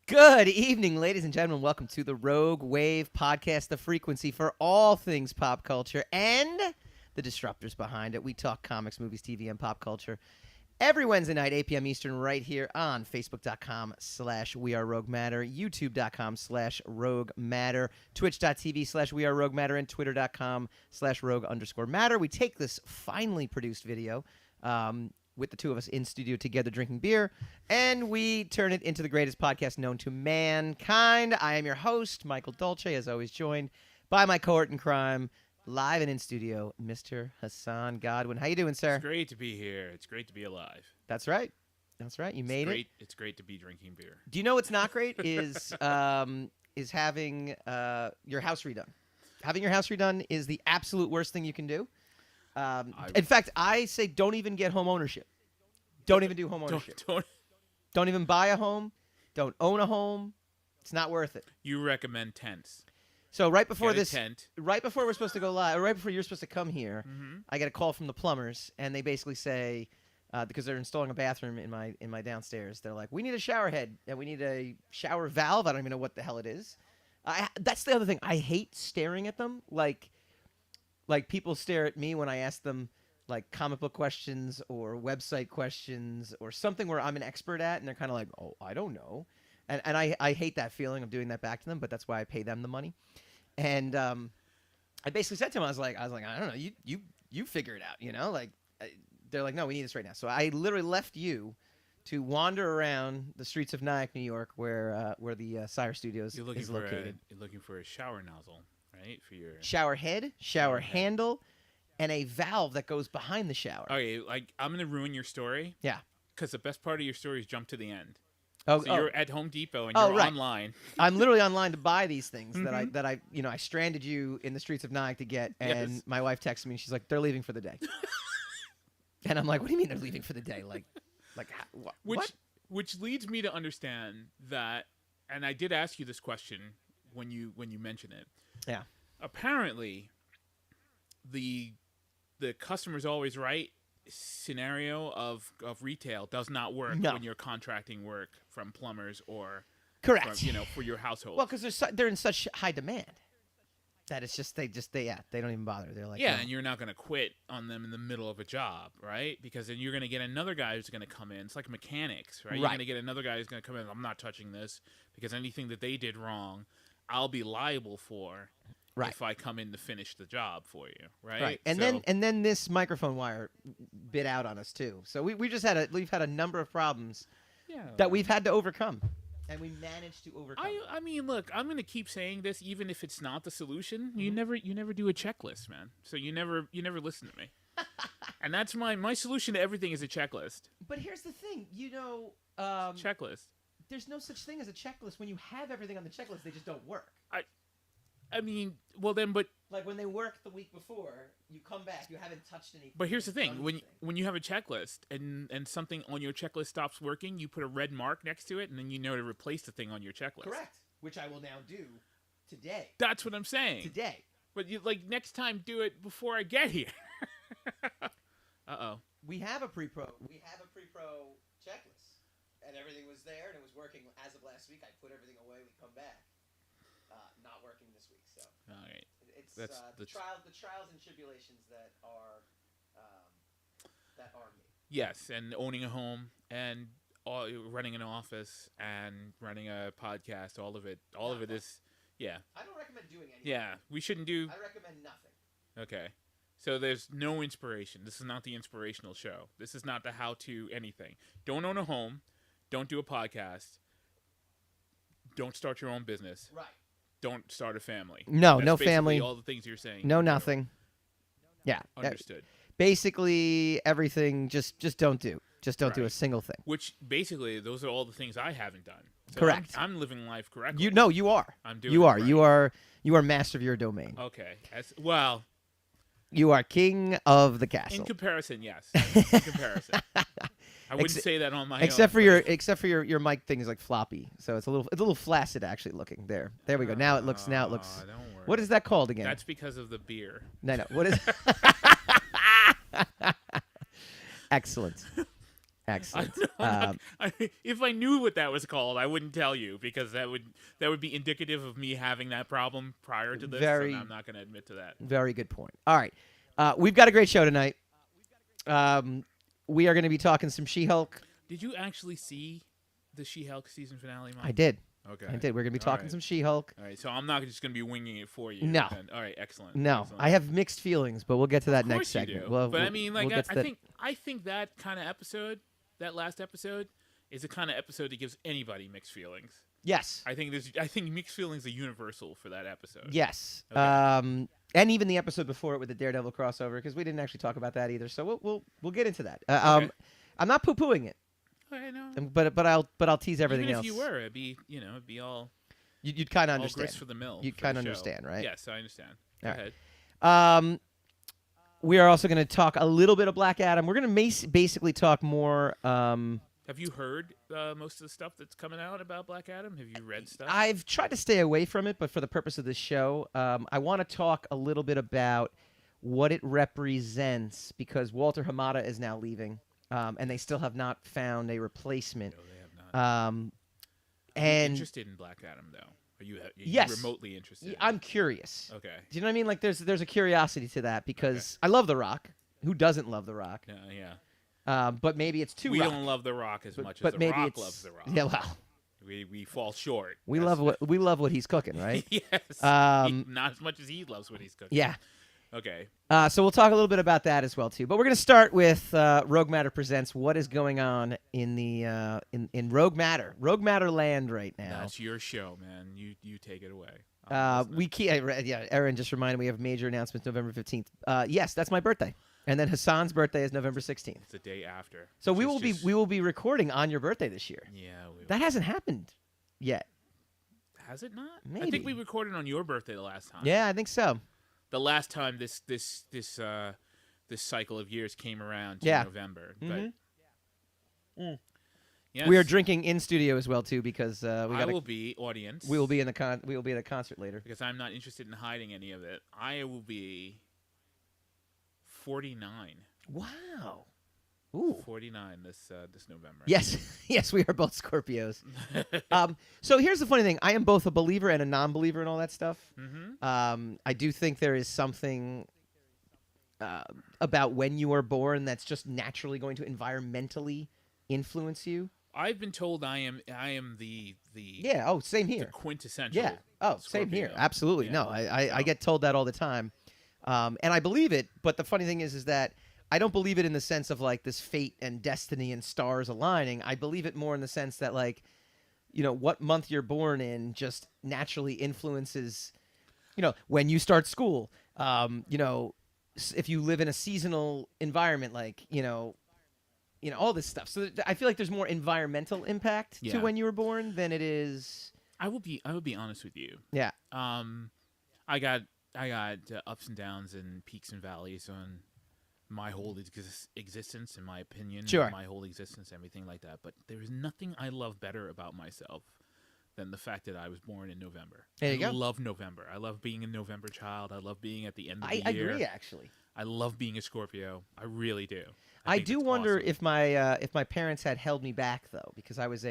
Good evening, ladies and gentlemen. Welcome to the Rogue Wave podcast, the frequency for all things pop culture and the disruptors behind it. We talk comics, movies, TV, and pop culture every Wednesday night, 8 p.m. Eastern, right here on Facebook.com/WeAreRogueMatter, YouTube.com/RogueMatter, Twitch.tv/WeAreRogueMatter, and Twitter.com/Rogue_Matter. We take this finely produced video with the two of us in studio together drinking beer, and we turn it into the greatest podcast known to mankind. I am your host, Michael Dolce, as always joined by my cohort in crime, live and in studio, Mr. Hassan Godwin. How you doing, sir? It's great to be here. It's great to be alive. That's right. That's right. You made it. It's great to be drinking beer. Do you know what's not great is having your house redone. Having your house redone is the absolute worst thing you can do. In fact, I say don't even get home ownership. Don't even do home ownership. Don't even buy a home. Don't own a home. It's not worth it. You recommend tents. So right before right before we're supposed to go live, or right before you're supposed to come here, I get a call from the plumbers, and they basically say, because they're installing a bathroom in my downstairs, they're like, we need a shower head, and we need a shower valve. I don't even know what the hell it is. That's the other thing. I hate staring at them like people stare at me when I ask them like comic book questions or website questions or something where I'm an expert at, and they're kind of like, oh, I don't know. And I hate that feeling of doing that back to them, but that's why I pay them the money. And I basically said to them, I was like, I don't know, you figure it out, you know? Like, they're like, no, we need this right now. So I literally left you to wander around the streets of Nyack, New York, where the Sire Studios is located. You're looking for a shower nozzle. Right, for your shower head, shower handle, and a valve that goes behind the shower. Okay, like I'm gonna ruin your story. Yeah, because the best part of your story is jump to the end. Oh, so you're at Home Depot and you're online. I'm literally online to buy these things that I I stranded you in the streets of Nyack to get, and my wife texted me and she's like, they're leaving for the day. And I'm like, what do you mean they're leaving for the day? Like what? Which leads me to understand that, and I did ask you this question when you mentioned it. Yeah. Apparently, the customer's always right scenario of retail does not work when you're contracting work from plumbers or correct from, for your household. Well, because they're in such high demand that it's just they don't even bother. They're like, and you're not going to quit on them in the middle of a job, right? Because then you're going to get another guy who's going to come in. It's like mechanics, right? You're going to get another guy who's going to come in. I'm not touching this because anything that they did wrong, I'll be liable for if I come in to finish the job for you, right? Right. And then this microphone wire bit out on us too. So we've had a number of problems that we've had to overcome. And we managed to overcome. I mean, look, I'm going to keep saying this even if it's not the solution. You never do a checklist, man. So you never listen to me. And that's my solution to everything is a checklist. But here's the thing, checklist. There's no such thing as a checklist. When you have everything on the checklist, they just don't work. I mean, well then, but like when they work the week before, you come back, you haven't touched anything. But here's the thing: when you have a checklist and something on your checklist stops working, you put a red mark next to it, and then you know to replace the thing on your checklist. Correct. Which I will now do today. That's what I'm saying. Today. But next time, do it before I get here. We have a pre-pro checklist, and everything was there, and it was working as of last week. I put everything away. We come back. Not working this week, so all right. It's the trials and tribulations that are me. Yes, and owning a home and running an office and running a podcast, all of it is I don't recommend doing anything. Yeah, we shouldn't do. I recommend nothing. Okay, so there's no inspiration. This is not the inspirational show. This is not the how-to anything. Don't own a home. Don't do a podcast. Don't start your own business. Right. Don't start a family. No, That's no family. All the things you're saying. No, nothing. Yeah. Understood. Basically, everything. Just don't do. Just don't do a single thing. Which basically, those are all the things I haven't done. So correct. I'm living life correctly. You are. I'm doing. You are. Right. You are master of your domain. Okay. Well. You are king of the castle. In comparison, yes. In comparison. I wouldn't say that on my own. Except for your mic thing is like floppy, so it's a little flaccid actually looking. There we go. Now it looks. Don't worry. What is that called again? That's because of the beer. No. What is? Excellent. Excellent. If I knew what that was called, I wouldn't tell you because that would be indicative of me having that problem prior to this. And I'm not going to admit to that. Very good point. All right. We've got a great show tonight. We are going to be talking some She-Hulk. Did you actually see the She-Hulk season finale, Mike? I did. Okay. I did. We're going to be talking some She-Hulk. All right. So I'm not just going to be winging it for you. No. All right. Excellent. No. Excellent. I have mixed feelings, but we'll get to that next Of course segment. you do. But I mean, like, I think that kind of episode, that last episode, is the kind of episode that gives anybody mixed feelings. Yes. I think mixed feelings are universal for that episode. Yes. Okay. And even the episode before it with the Daredevil crossover, because we didn't actually talk about that either. So we'll get into that. Okay. I'm not poo-pooing it. I know. But I'll tease everything Even else. if you were, it'd be all. You'd kind of all understand. grist for the mill. You'd kind of understand, right? Yes, I understand. Go right. ahead. We are also going to talk a little bit of Black Adam. We're going to basically talk more. Have you heard most of the stuff that's coming out about Black Adam? Have you read stuff? I've tried to stay away from it, but for the purpose of this show, I want to talk a little bit about what it represents because Walter Hamada is now leaving, and they still have not found a replacement. No, they have not. And interested in Black Adam, though? Are you yes. remotely interested? I'm curious. Okay. Do you know what I mean? Like, there's a curiosity to that because I love The Rock. Who doesn't love The Rock? Yeah. But maybe it's too. We Rock. don't love The Rock as much but as maybe The Rock it's, loves The Rock. Yeah, well, we fall short. We love what he's cooking, right? Yes. Not as much as he loves what he's cooking. Yeah. Okay. So we'll talk a little bit about that as well too. But we're going to start with Rogue Matter presents what is going on in the in Rogue Matter land right now. That's your show, man. You take it away. Aaron just reminded me of major announcements November 15th. Yes, that's my birthday. And then Hassan's birthday is November 16th. It's the day after. So we will be recording on your birthday this year. Yeah, that hasn't happened yet. Has it not? Maybe. I think we recorded on your birthday the last time. Yeah, I think so. The last time this cycle of years came around to November. Mm-hmm. But yes. We are drinking in studio as well too because I will be audience. We will be at a concert later because I'm not interested in hiding any of it. I will be 49. Wow. Ooh. 49 this November. Yes. Yes, we are both Scorpios. So here's the funny thing. I am both a believer and a non-believer in all that stuff. Mm-hmm. I do think there is something about when you are born that's just naturally going to environmentally influence you. I've been told I am the Yeah, oh, same here. The quintessential. Yeah. Oh, Scorpio. Same here. Absolutely. Yeah. No, I get told that all the time. And I believe it, but the funny thing is that I don't believe it in the sense of like this fate and destiny and stars aligning. I believe it more in the sense that like, what month you're born in just naturally influences, when you start school, if you live in a seasonal environment, like, all this stuff. So I feel like there's more environmental impact to when you were born than it is. I will be honest with you. Yeah. I got ups and downs and peaks and valleys on my whole existence, in my opinion, sure. My whole existence, everything like that. But there is nothing I love better about myself than the fact that I was born in November. There you go. I love November. I love being a November child. I love being at the end of the year. I agree, actually. I love being a Scorpio. I really do. I do wonder awesome. if my parents had held me back though, because I was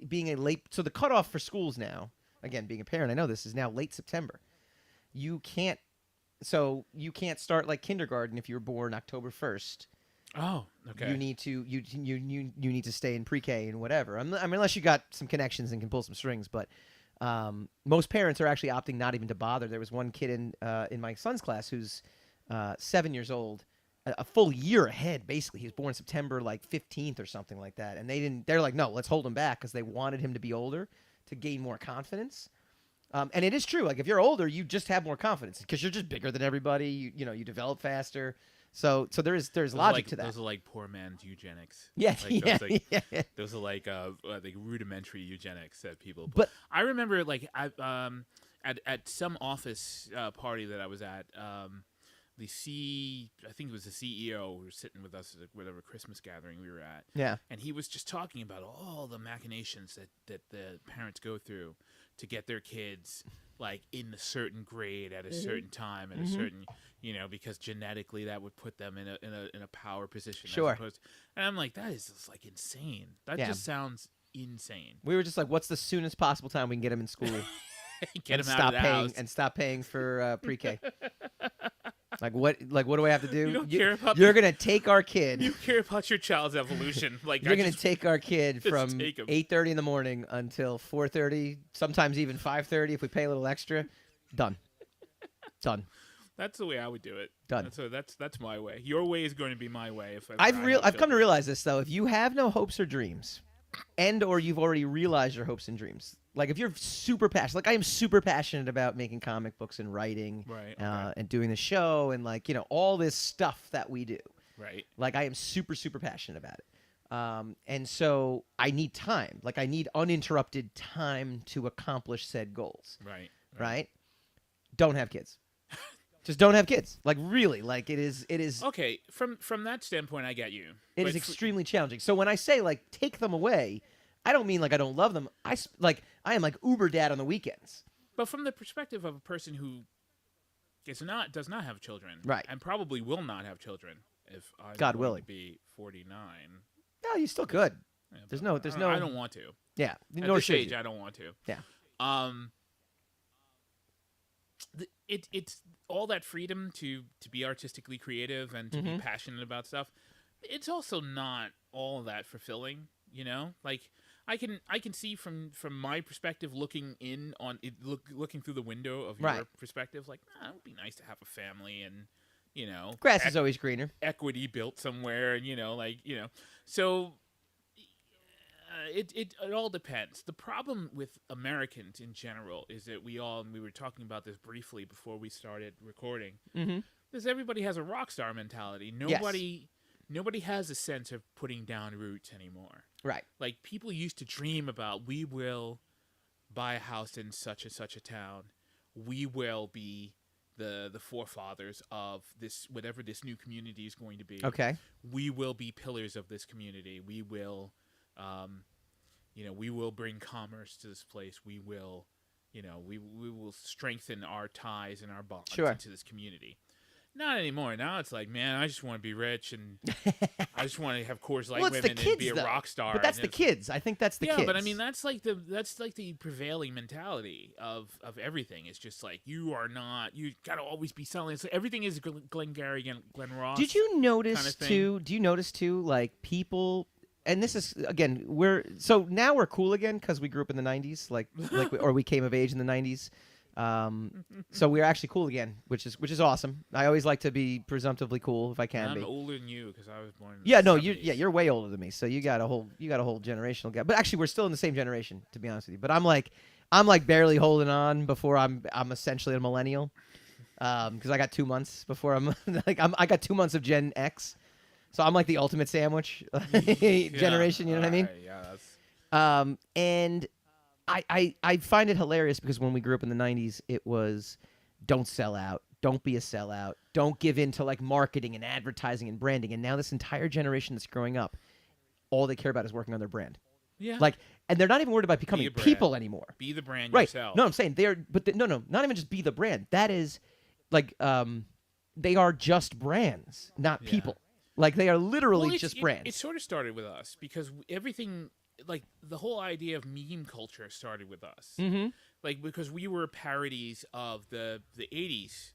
being a late. So the cutoff for schools now, again, being a parent, I know this is now late September. You can't start like kindergarten if you were born October 1st. Oh, okay. You need to stay in pre-K and whatever. I mean, unless you got some connections and can pull some strings. But most parents are actually opting not even to bother. There was one kid in my son's class who's 7 years old, a full year ahead. Basically, he was born September like 15th or something like that. And they're like, no, let's hold him back because they wanted him to be older to gain more confidence. And it is true. Like if you're older, you just have more confidence because you're just bigger than everybody. You develop faster. So there's logic to that. Those are like poor man's eugenics. Yeah, Those are like rudimentary eugenics that people. But I remember like at some office party that I was at, I think it was the CEO who was sitting with us at whatever Christmas gathering we were at. Yeah, and he was just talking about all the machinations that the parents go through to get their kids like in a certain grade at a certain time at a certain, because genetically that would put them in a power position. Sure. And I'm like, that is just like insane. That just sounds insane. We were just like, what's the soonest possible time we can get him in school? Get him out of the house. And stop paying for pre-K. What do I have to do? You don't care about you're gonna take our kid. You care about your child's evolution. Like you're gonna take our kid from 8:30 in the morning until 4:30, sometimes even 5:30 if we pay a little extra. Done. That's the way I would do it. Done. That's my way. Your way is going to be my way. I've come to realize this though. If you have no hopes or dreams, or you've already realized your hopes and dreams, like if you're super passionate, like I am super passionate about making comic books and writing, right, and doing the show and like all this stuff that we do, right. Like I am super super passionate about it, and so I need time. Like I need uninterrupted time to accomplish said goals. Right. Don't have kids. Just don't have kids. Like really, like it is. Okay, from that standpoint, I get you. It is extremely challenging. So when I say like take them away, I don't mean like I don't love them. I am like Uber dad on the weekends. But from the perspective of a person who does not have children, right, and probably will not have children if I'm God going willing to be 49. No, you still could. Yeah, there's no. I don't want to. Yeah, at this age, I don't want to. Yeah. It's all that freedom to be artistically creative and to be passionate about stuff. It's also not all that fulfilling, Like I can see from my perspective, looking in on it, looking through the window of your perspective, like it would be nice to have a family and grass is always greener. Equity built somewhere, and so. It all depends. The problem with Americans in general is that we were talking about this briefly before we started recording, is everybody has a rock star mentality. Nobody has a sense of putting down roots anymore. Right. Like people used to dream about, we will buy a house in such and such a town. We will be the forefathers of this, whatever this new community is going to be. Okay. We will be pillars of this community. We will we will bring commerce to this place. We will, we will strengthen our ties and our bonds into this community. Not anymore. Now it's like, man, I just want to be rich and I just want to have Coors Light women and be a rock star. But that's the kids. I think that's the kids. Yeah, but I mean, that's like the prevailing mentality of everything. It's just like you got to always be selling. So everything is Glengarry and Glen Ross. Did you notice too? Do you notice too? Like people. And this is again, now we're cool again because we grew up in the '90s, or we came of age in the '90s. So we're actually cool again, which is awesome. I always like to be presumptively cool if I can be. I'm older than you because I was born. You're way older than me, so you got a whole generational gap. But actually, we're still in the same generation, to be honest with you. But I'm like barely holding on before I'm essentially a millennial, because I got 2 months before I got 2 months of Gen X. So I'm like the ultimate sandwich generation, you know what I mean? Yeah. And I find it hilarious because when we grew up in the 90s, it was don't sell out, don't be a sellout, don't give in to like marketing and advertising and branding. And now this entire generation that's growing up, all they care about is working on their brand. Yeah. And they're not even worried about becoming people anymore. Be the brand right. yourself. No, I'm saying not even just be the brand. That is like they are just brands, not people. Like, they are literally just brands. It sort of started with us because everything, like, the whole idea of meme culture started with us. Mm-hmm. Like, because we were parodies of the 80s,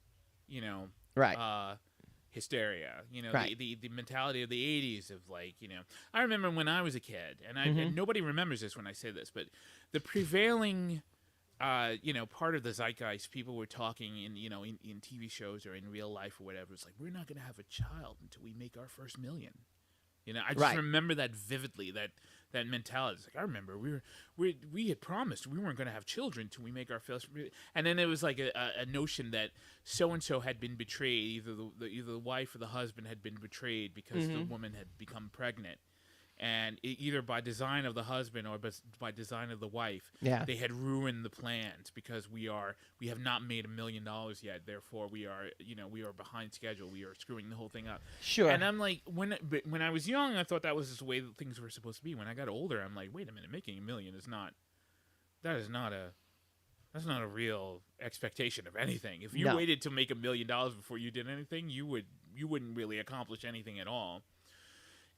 hysteria. The mentality of the 80s of, like, I remember when I was a kid, and nobody remembers this when I say this, but the prevailing... part of the zeitgeist, people were talking in TV shows or in real life or whatever. It's like, we're not going to have a child until we make our first million. I just remember that vividly, that mentality. It's like, I remember we had promised we weren't going to have children until we make our first, and then it was like a notion that so-and-so had been betrayed, either the wife or the husband had been betrayed because the woman had become pregnant. And either by design of the husband or by design of the wife, they had ruined the plans because we have not made $1 million yet. Therefore, we are behind schedule. We are screwing the whole thing up. Sure. And I'm like, when I was young, I thought that was just the way that things were supposed to be. When I got older, I'm like, wait a minute, making $1 million is not That's not a real expectation of anything. If you waited to make $1 million before you did anything, you wouldn't really accomplish anything at all.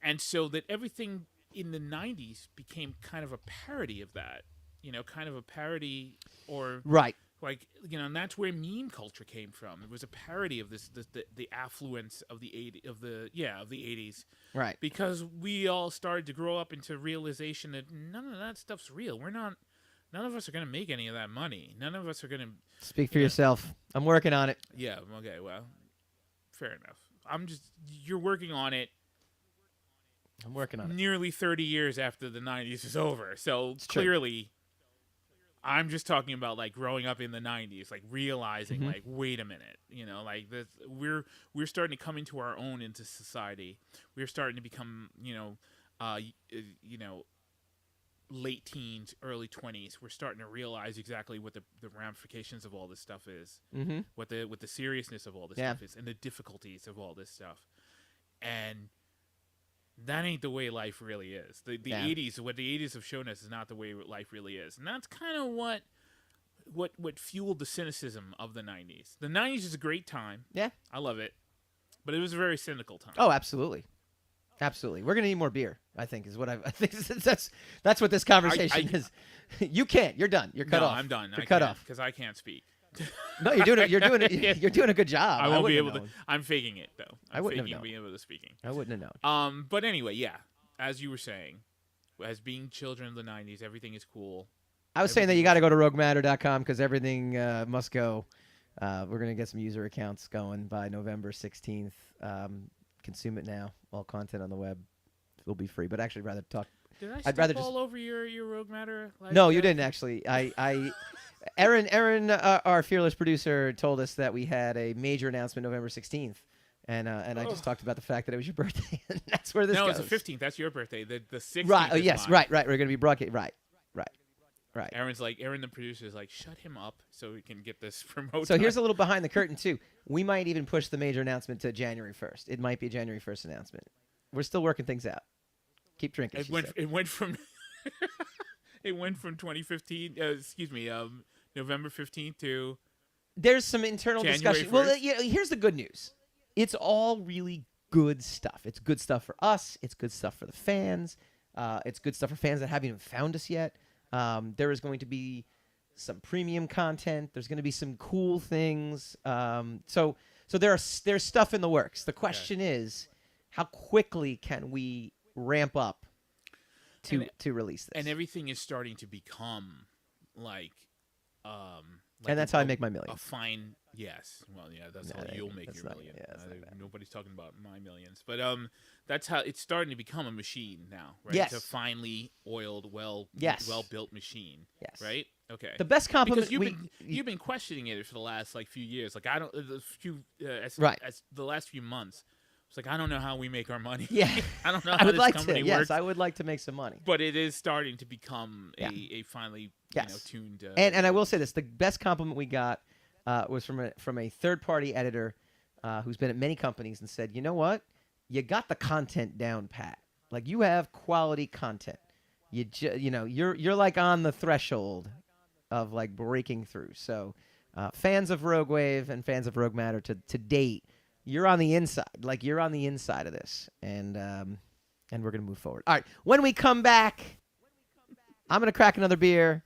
And so that everything in the 90s became kind of a parody of that, kind of a parody or right. Like, and that's where meme culture came from. It was a parody of the affluence of the 80s. Right. Because we all started to grow up into realization that none of that stuff's real. None of us are going to make any of that money. None of us are going to... Speak for yourself. I'm working on it. Yeah, okay, well, fair enough. You're working on it. I'm working on it. Nearly 30 years after the 90s is over. So clearly, I'm just talking about, like, growing up in the 90s, like, realizing, like, wait a minute. Like, we're starting to come into our own into society. We're starting to become, late teens, early 20s, we're starting to realize exactly what the ramifications of all this stuff is, what the seriousness of all this stuff is, and the difficulties of all this stuff. And that ain't the way life really is. The 80s, what the 80s have shown us is not the way life really is. And that's kind of what fueled the cynicism of the 90s. The 90s is a great time. Yeah. I love it. But it was a very cynical time. Oh, absolutely. Absolutely. We're going to need more beer, I think, is what I think. That's what this conversation is. You can't. You're done. You're cut off. I'm done. You're cut off. Because I can't speak. No, you're doing a good job. I won't be able to. I'm faking it, though. I wouldn't have known. Being able to speaking. I wouldn't have known. But anyway, yeah. As you were saying, as being children of the 90s, everything is cool. I was saying that you got to go to roguematter.com because everything must go. We're going to get some user accounts going by November 16th. Consume it now. All content on the web will be free. But actually, rather talk. Did I step all over your Rogue Matter? No, you didn't actually. Aaron, our fearless producer, told us that we had a major announcement November 16th, and I just talked about the fact that it was your birthday. And that's where this goes. No, it's the 15th. That's your birthday. The 16th. Right. Oh, is yes. mine. Right. We're gonna be broadcast. Right. Aaron, the producer, is like, shut him up so we can get this promoted. So here's a little behind the curtain too. We might even push the major announcement to January 1st. It might be a January 1st announcement. We're still working things out. Keep drinking. It went from 2015. November 15th to. There's some internal January discussion. 1st. Well, here's the good news. It's all really good stuff. It's good stuff for us. It's good stuff for the fans. It's good stuff for fans that haven't even found us yet. There is going to be some premium content. There's going to be some cool things. So there's stuff in the works. The question is, how quickly can we ramp up to release this? And everything is starting to become like and that's how I make my million. A fine, yes. Well, yeah, that's how you'll make your million. Nobody's talking about my millions, but that's how it's starting to become a machine now, right? Yes. It's a finely oiled, well-built machine. Yes. Right. Okay. The best compliment because you've been questioning it for the last few years. Like as the last few months. It's like, I don't know how we make our money. Yeah. I don't know how this company works. Yes, I would like to make some money. But it is starting to become a finely tuned. And I will say this: the best compliment we got was from a third-party editor who's been at many companies and said, "You know what? You got the content down pat. Like you have quality content. You're like on the threshold of like breaking through." So, fans of Rogue Wave and fans of Rogue Matter to date. You're on the inside. Like, you're on the inside of this. And we're going to move forward. All right. When we come back, I'm going to crack another beer.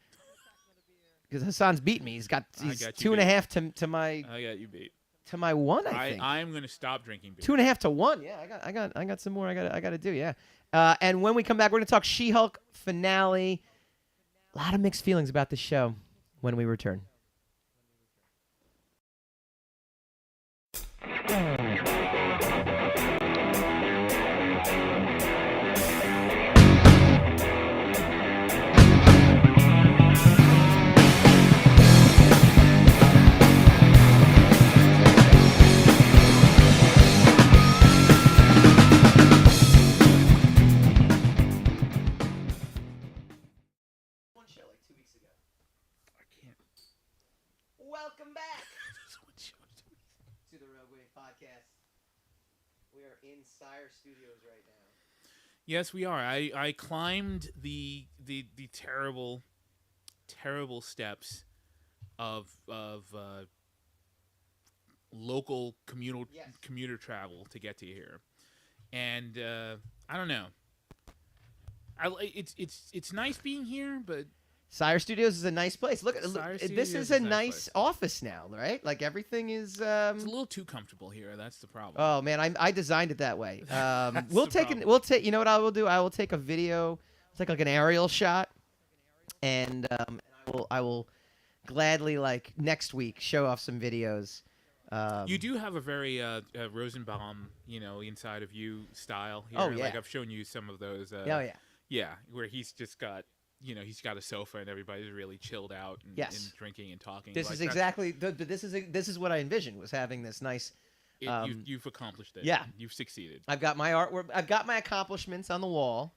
Because Hassan's beating me. He's 2.5 to my... I got you beat. To my 1, I think. I'm going to stop drinking beer. 2.5 to 1. Yeah, I got some more I got to do, yeah. And when we come back, we're going to talk She-Hulk finale. A lot of mixed feelings about this show when we return. Welcome back to the Rogue Wave podcast. We are in Sire Studios right now. Yes, we are. I climbed the terrible steps of local commuter travel to get to here, and I don't know. It's nice being here, but Sire Studios is a nice place. Look, this is a nice office now, right? Like everything is. It's a little too comfortable here. That's the problem. Oh man, I designed it that way. We'll take. You know what I will do? I will take a video, take like an aerial shot, and I will gladly next week show off some videos. You do have a very Rosenbaum, inside of you style here. Oh yeah. Like I've shown you some of those. Oh yeah. Yeah, where he's just got. He's got a sofa and everybody's really chilled out and, and drinking and talking. This is exactly. This is what I envisioned, was having this nice. You've accomplished it. Yeah, you've succeeded. I've got my artwork. I've got my accomplishments on the wall.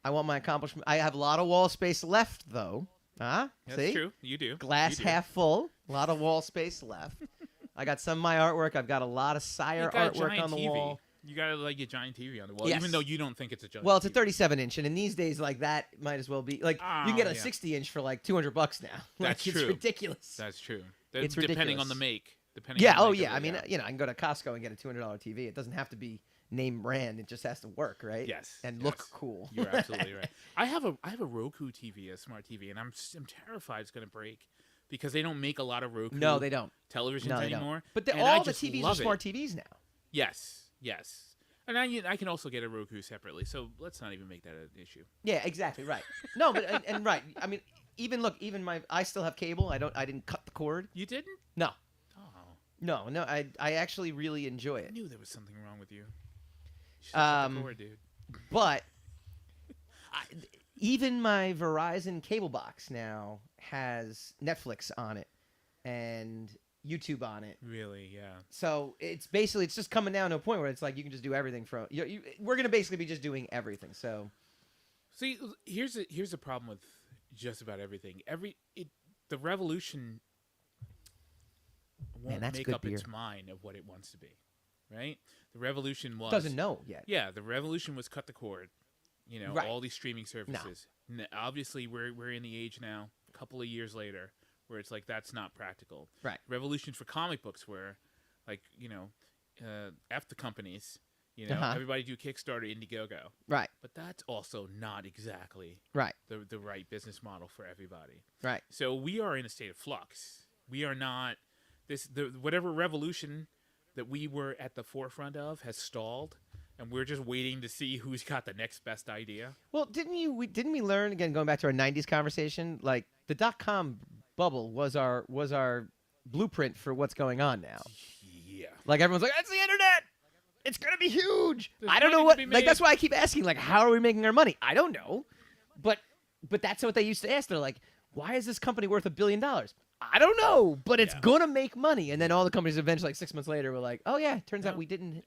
I want my accomplishment. I have a lot of wall space left, though. That's see? True. You do. Glass you do. Half full. A lot of wall space left. I got some of my artwork. I've got a lot of Sire artwork on the wall. You got a giant TV on the wall, yes. even though you don't think it's a giant. Well, it's a TV. 37-inch, and in these days, that might as well be you can get a 60-inch for $200 now. That's true. It's ridiculous. That's true. It's depending ridiculous. on the make. Yeah. Oh, yeah. I mean, I can go to Costco and get a $200 TV. It doesn't have to be name brand. It just has to work, right? Yes. And look cool. You're absolutely right. I have a Roku TV, a smart TV, and I'm terrified it's going to break because they don't make a lot of Roku. No, they don't. Televisions anymore. But all the TVs are smart TVs now. Yes. And I can also get a Roku separately, so let's not even make that an issue. Yeah, exactly right. No, but and right. I mean, even I still have cable. I didn't cut the cord. You didn't? No. Oh. No. I actually really enjoy it. I knew there was something wrong with you. You should cut the cord, dude. But even my Verizon cable box now has Netflix on it and YouTube on it. Really, yeah. So it's just coming down to a point where it's you can just do everything from. We're gonna basically be just doing everything. So, see, here's the problem with just about everything. The revolution won't make up its mind of what it wants to be, right? The revolution doesn't know yet. Yeah, the revolution was cut the cord. Right. All these streaming services. No. Obviously, we're in the age now, a couple of years later, where it's that's not practical. Right. Revolution for comic books where, F the companies, everybody do Kickstarter, Indiegogo. Right. But that's also not exactly right the right business model for everybody. Right. So we are in a state of flux. We are not whatever revolution that we were at the forefront of has stalled. And we're just waiting to see who's got the next best idea. Well, didn't we learn, again, going back to our 90s conversation, the .com bubble was our blueprint for what's going on now. Yeah. Everyone's like, that's the internet. It's going to be huge. I don't know what, that's why I keep asking, how are we making our money? I don't know. But that's what they used to ask. They're like, why is this company worth $1 billion? I don't know, but it's gonna make money. And then all the companies eventually, 6 months later, were like, "Oh yeah, turns out we didn't.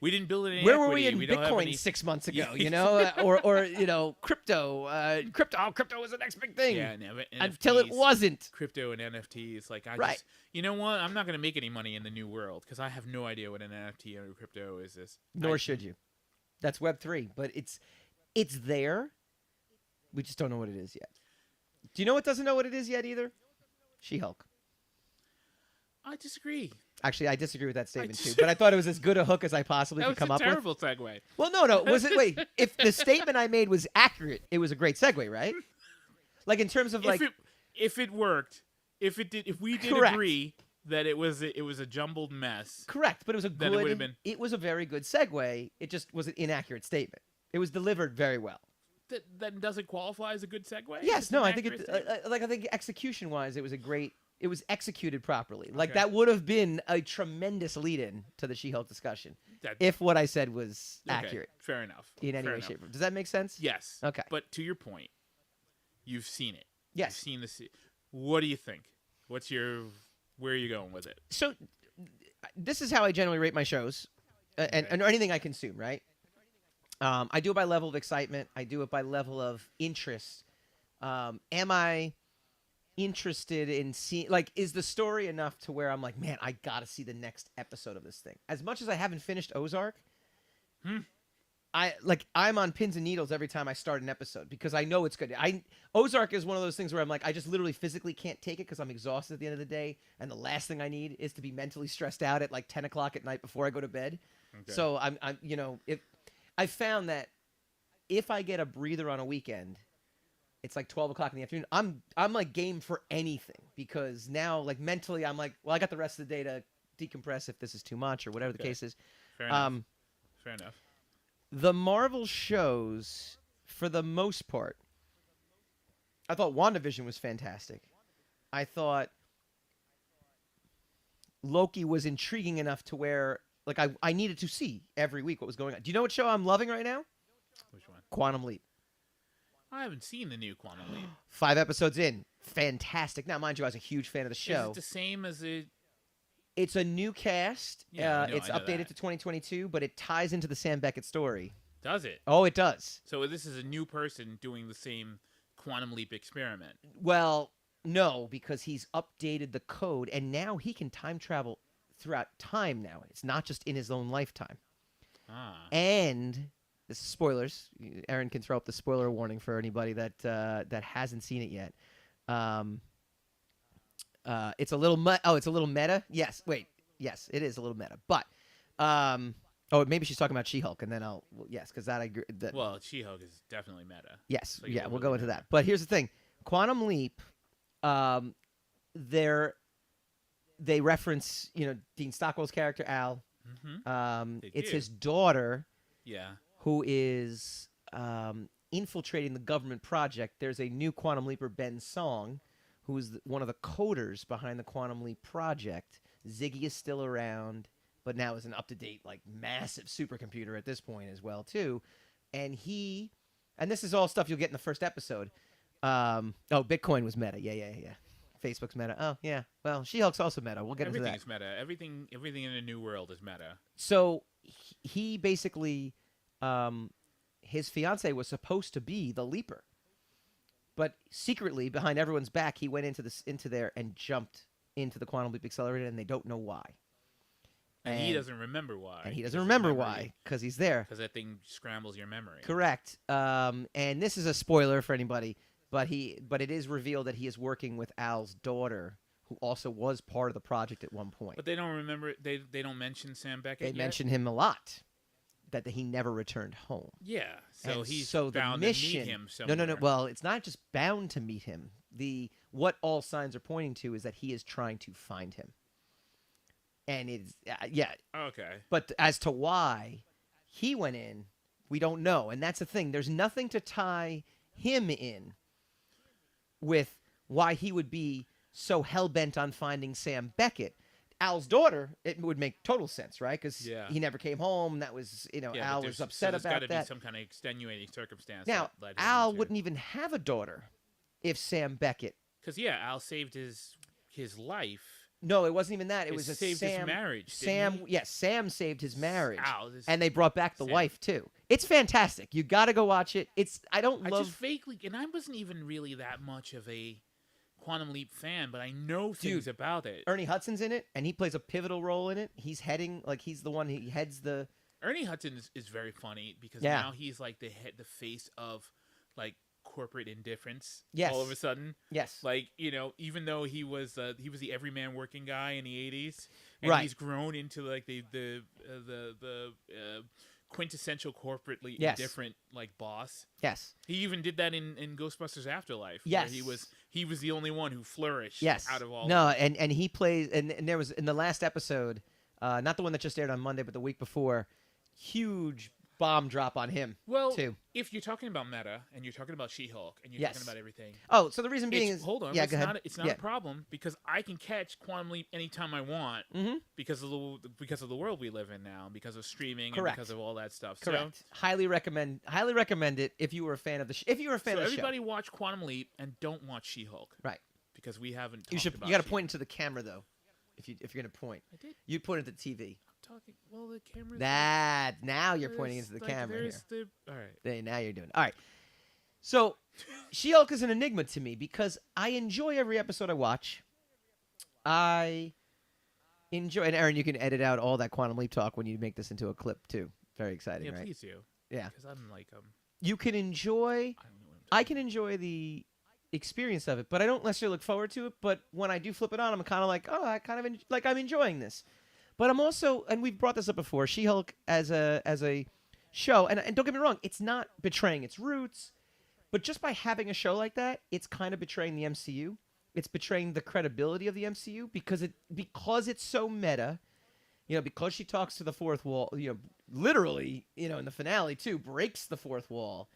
we didn't build it. Where were we in Bitcoin 6 months ago? Or crypto. Crypto was the next big thing. Yeah, until it wasn't. Crypto and NFTs. Just, you know what? I'm not gonna make any money in the new world because I have no idea what an NFT or crypto is. Nor should you. That's Web3, but it's there. We just don't know what it is yet. Do you know what doesn't know what it is yet either? She-Hulk. I disagree. Actually, I disagree with that statement too, but I thought it was as good a hook as I possibly could come up with. That was a terrible segue. Well, no. Was it? Wait, if the statement I made was accurate, it was a great segue, right? In terms of if it worked, if we did correct. Agree that it was a jumbled mess. Correct, but it was then it would have been. It was a very good segue. It just was an inaccurate statement. It was delivered very well. That doesn't qualify as a good segue? Yes, no, I think I think execution-wise, it was executed properly. That would have been a tremendous lead-in to the She-Hulk discussion if what I said was accurate. Fair enough. In any way, shape, or form. Does that make sense? Yes. Okay. But to your point, you've seen it. Yes. You've seen the. What do you think? Where are you going with it? So, this is how I generally rate my shows, and anything I consume, right? I do it by level of excitement. I do it by level of interest. Am I interested in seeing, is the story enough to where I'm like, man, I gotta see the next episode of this thing? As much as I haven't finished Ozark, I'm on pins and needles every time I start an episode because I know it's good. Ozark is one of those things where I'm like, I just literally physically can't take it because I'm exhausted at the end of the day, and the last thing I need is to be mentally stressed out at like 10 o'clock at night before I go to bed. Okay. So I'm if I found that if I get a breather on a weekend, it's like 12 o'clock in the afternoon. I'm like game for anything because now like mentally I'm like, well, I got the rest of the day to decompress if this is too much or whatever the case is. Fair enough. Fair enough. The Marvel shows, for the most part, I thought WandaVision was fantastic. I thought Loki was intriguing enough to where, like, I needed to see every week what was going on. Do you know what show I'm loving right now? Which one? Quantum Leap. I haven't seen the new Quantum Leap. 5 episodes in. Fantastic. Now, mind you, I was a huge fan of the show. Is it the same as it? It's a new cast. Yeah, it's updated to 2022, but it ties into the Sam Beckett story. Does it? Oh, it does. So this is a new person doing the same Quantum Leap experiment. Well, no, because he's updated the code, and now he can time travel throughout time now. It's not just in his own lifetime. And this is spoilers. Aaron can throw up the spoiler warning for anybody that hasn't seen it yet. It's a little it's a little meta. Yes, wait. Yes, it is a little meta. But maybe she's talking about She-Hulk, and then because that I agree. Well, She-Hulk is definitely meta. Yes, so we'll go into that. But here's the thing: Quantum Leap. They reference Dean Stockwell's character Al. Mm-hmm. It's his daughter. Yeah. Who is infiltrating the government project. There's a new Quantum Leaper, Ben Song, who is one of the coders behind the Quantum Leap project. Ziggy is still around, but now is an up-to-date, like, massive supercomputer at this point as well, too. And this is all stuff you'll get in the first episode. Bitcoin was meta. Yeah. Facebook's meta. Oh, yeah. Well, She-Hulk's also meta. We'll get into that. Everything's meta. Everything in a new world is meta. So he basically, his fiance was supposed to be the Leaper. But secretly, behind everyone's back, he went into there and jumped into the Quantum Leap Accelerator, and they don't know why. And he doesn't remember why. And he doesn't remember why, because he's there. Because that thing scrambles your memory. Correct. And this is a spoiler for anybody, but it is revealed that he is working with Al's daughter, who also was part of the project at one point. But they don't remember. They don't mention Sam Beckett. They mention him a lot. That he never returned home. Yeah, so he's bound to meet him somewhere. No. Well, it's not just bound to meet him. What all signs are pointing to is that he is trying to find him. And it's Okay. But as to why he went in, we don't know, and that's the thing. There's nothing to tie him in with why he would be so hell bent on finding Sam Beckett. Al's daughter, it would make total sense, right? Because he never came home. That was, Al was upset about that. There's got to be some kind of extenuating circumstance. Now, Al wouldn't even have a daughter if Sam Beckett. Because Al saved his life. No, it wasn't even that. It was saved his marriage. Sam saved his marriage, and they brought back the wife too. It's fantastic. You got to go watch it. I just vaguely, and I wasn't even really that much of a Quantum Leap fan, but I know things about it. Ernie Hudson's in it, and he plays a pivotal role in it. He's he's the one he heads the. Ernie Hudson is very funny because now he's like the face of like corporate indifference. Yes. All of a sudden. Yes. Like even though he was the everyman working guy in the 80s, and he's grown into like the quintessential corporately indifferent like boss. Yes. He even did that in Ghostbusters Afterlife. Yes. Where he was the only one who flourished out of all. No, and he plays and there was in the last episode, not the one that just aired on Monday, but the week before, huge bomb drop on him. Well, too. If you're talking about meta and you're talking about She-Hulk and you're talking about everything. Oh, so the reason being is hold on. Yeah, it's go ahead. It's not a problem because I can catch Quantum Leap anytime I want because of the world we live in now, because of streaming and because of all that stuff. Correct. So, highly recommend it if you were a fan of the if you were a fan of the show. Everybody watch Quantum Leap and don't watch She-Hulk. Right. Because we haven't You got to point into the camera though. If you're going to point. I did. You point at the TV. Talking. Well, the camera. Now you're pointing into the camera here. All right. Now you're doing it. All right. So, She-Hulk is an enigma to me because I enjoy every episode I watch. I enjoy, and Aaron, you can edit out all that Quantum Leap talk when you make this into a clip too. Very exciting, right? Please do. Yeah. Because I'm like You can enjoy. I don't know what I'm I can enjoy the experience of it, but I don't necessarily look forward to it. But when I do flip it on, I'm kind of like, oh, I kind of like I'm enjoying this. But I'm also, and we've brought this up before, She-Hulk as a show, and don't get me wrong, it's not betraying its roots, but just by having a show like that, it's kind of betraying the MCU. It's betraying the credibility of the MCU because it's so meta. Because she talks to the fourth wall, literally, in the finale too, breaks the fourth wall.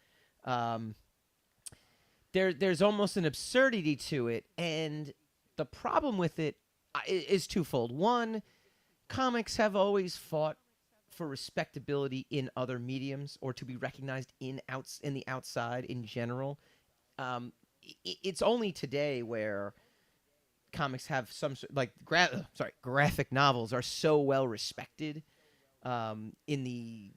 There's almost an absurdity to it, and the problem with it is twofold. One, comics have always fought for respectability in other mediums or to be recognized in the outside in general. It's only today where comics have some graphic novels are so well respected in the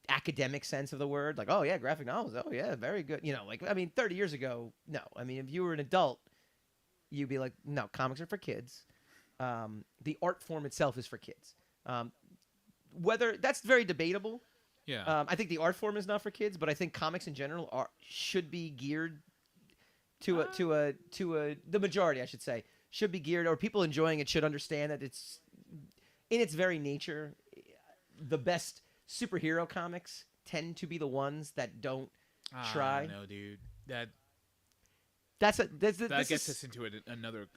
academic sense of the word, like, oh yeah, graphic novels, oh yeah, very good. 30 years ago, no. I mean, if you were an adult, you'd be like, no, comics are for kids. The art form itself is for kids. Whether that's very debatable. Yeah. I think the art form is not for kids, but I think comics in general should be geared to the majority, I should say, should be geared, or people enjoying it should understand that it's in its very nature, the best superhero comics tend to be the ones that don't try. No, dude. That gets us into another.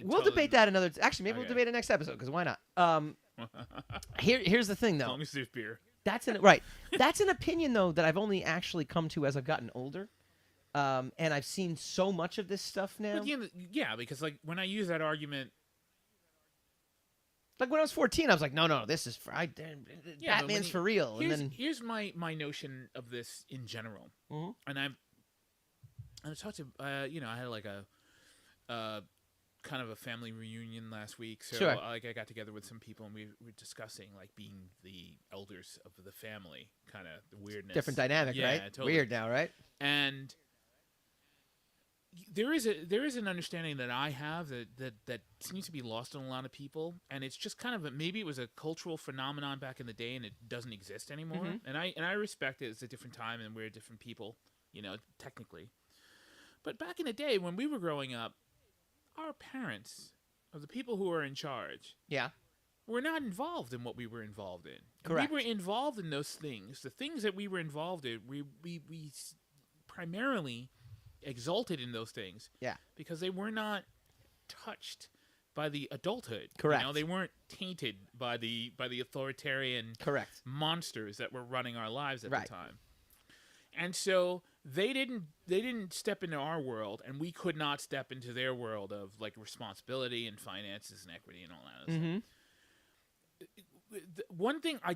We'll debate that another. Actually, maybe we'll debate it next episode because why not? Here's the thing, though. As long as there's beer. That's an opinion though that I've only actually come to as I've gotten older, and I've seen so much of this stuff now. But yeah, because like when I use that argument. Like when I was 14, I was like, no, this is for Batman's for real. Here's my notion of this in general. Mm-hmm. And I talked to I had like a kind of a family reunion last week, so sure. I got together with some people and we were discussing like being the elders of the family, kind of the weirdness, different dynamic, right? Totally. Weird now, right? And there is an understanding that I have that seems to be lost on a lot of people, and it's just kind of maybe it was a cultural phenomenon back in the day, and it doesn't exist anymore. Mm-hmm. And I respect it. It's a different time, and we're different people, technically. But back in the day when we were growing up, our parents, or the people who were in charge, were not involved in what we were involved in. Correct. We were involved in those things. The things that we were involved in, we primarily exalted in those things, because they were not touched by the adulthood. Correct. They weren't tainted by the authoritarian monsters that were running our lives at the time. And so they didn't step into our world, and we could not step into their world of like responsibility and finances and equity and all that. Mm-hmm. One thing I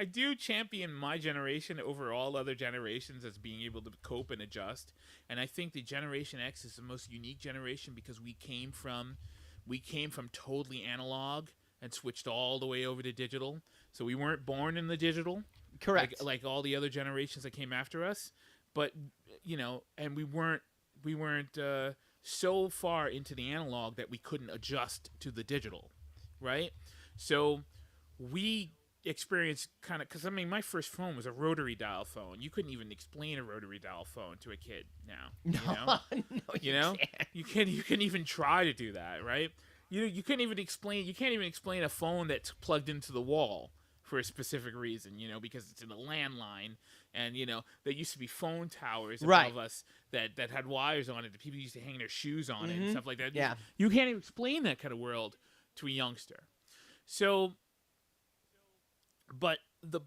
do champion my generation over all other generations as being able to cope and adjust. And I think the Generation X is the most unique generation because we came from totally analog and switched all the way over to digital. So we weren't born in the digital. Correct. Like all the other generations that came after us. But, and we weren't so far into the analog that we couldn't adjust to the digital, right? So we experience because my first phone was a rotary dial phone. You couldn't even explain a rotary dial phone to a kid now. No, you can't even try to do that, right? You can't even explain a phone that's plugged into the wall for a specific reason, because it's in a landline, and there used to be phone towers above us that had wires on it that people used to hang their shoes on it and stuff like that. Yeah. You can't even explain that kind of world to a youngster. So but the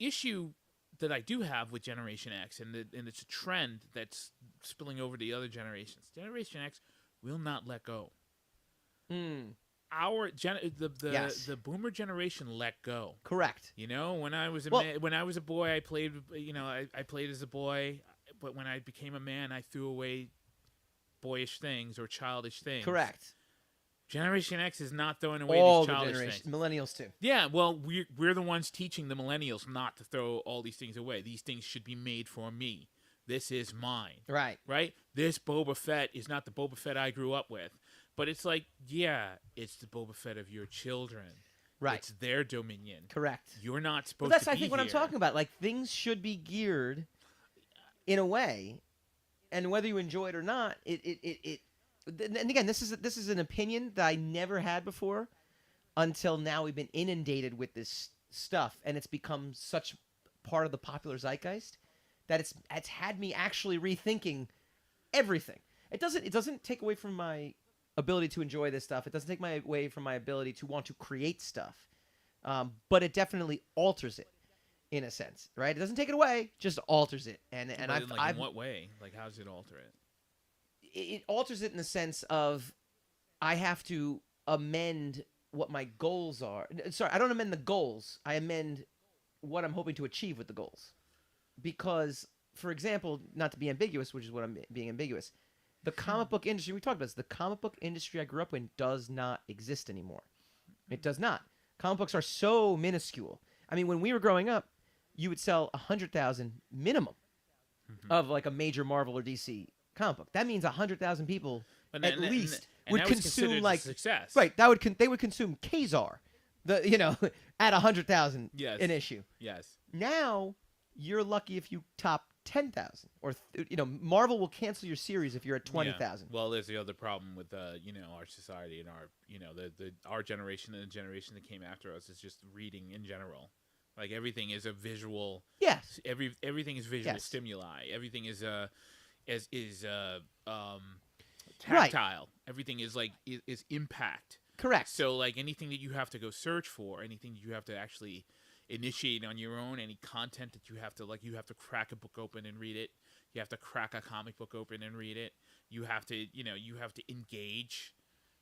issue that I do have with Generation X, and it's a trend that's spilling over to the other generations. Generation X will not let go. The boomer generation let go. Correct. When I was a boy, I played. I played as a boy, but when I became a man, I threw away boyish things or childish things. Correct. Generation X is not throwing away all these childish things. Millennials too. Yeah, well, we're the ones teaching the millennials not to throw all these things away. These things should be made for me. This is mine. Right? This Boba Fett is not the Boba Fett I grew up with. But it's like, yeah, it's the Boba Fett of your children. Right. It's their dominion. Correct. You're not supposed But that's, to be I think, what I'm talking about. Like, things should be geared in a way, and whether you enjoy it or not, and again, this is an opinion that I never had before until now. We've been inundated with this stuff, and it's become such part of the popular zeitgeist that it's had me actually rethinking everything. It doesn't take away from my ability to enjoy this stuff. It doesn't take away from my ability to want to create stuff, but it definitely alters it in a sense, right? It doesn't take it away, just alters it. And in what way? Like, how does it alter it? It alters it in the sense of I have to amend what my goals are. Sorry, I don't amend the goals. I amend what I'm hoping to achieve with the goals. Because, for example, not to be ambiguous, which is what I'm being ambiguous, the comic book industry, we talked about this, the comic book industry I grew up in does not exist anymore. It does not. Comic books are so minuscule. I mean, when we were growing up, you would sell 100,000 minimum of like a major Marvel or DC comic book. That means 100,000 people at least would consume like success. Right. They would consume Kazar, at 100,000 an issue. Yes. Now you're lucky if you top 10,000, or Marvel will cancel your series if you're at 20,000. Yeah. Well, there's the other problem with our society and our generation and the generation that came after us is just reading in general. Like, everything is a visual. Yes. Everything is visual stimuli. Everything is tactile. Right. Everything is is impact. Correct. So, like, anything that you have to go search for, anything that you have to actually initiate on your own, any content that you have to crack a book open and read it. You have to crack a comic book open and read it. You have to engage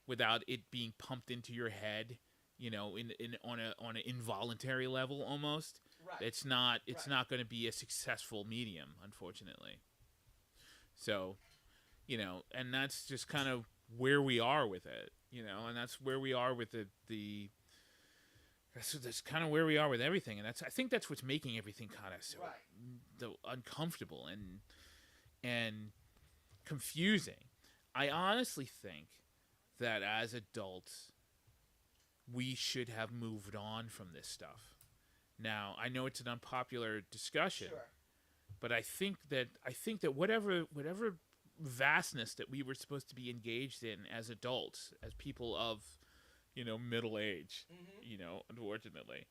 without it being pumped into your head. On an involuntary level almost. Right. It's not going to be a successful medium, unfortunately. So, and that's just kind of where we are with it, and that's where we are with that's kind of where we are with everything, and I think that's what's making everything kind of so uncomfortable and confusing. I honestly think that as adults, we should have moved on from this stuff. Now, I know it's an unpopular discussion, but I think that whatever vastness that we were supposed to be engaged in as adults, as people of, middle age, unfortunately,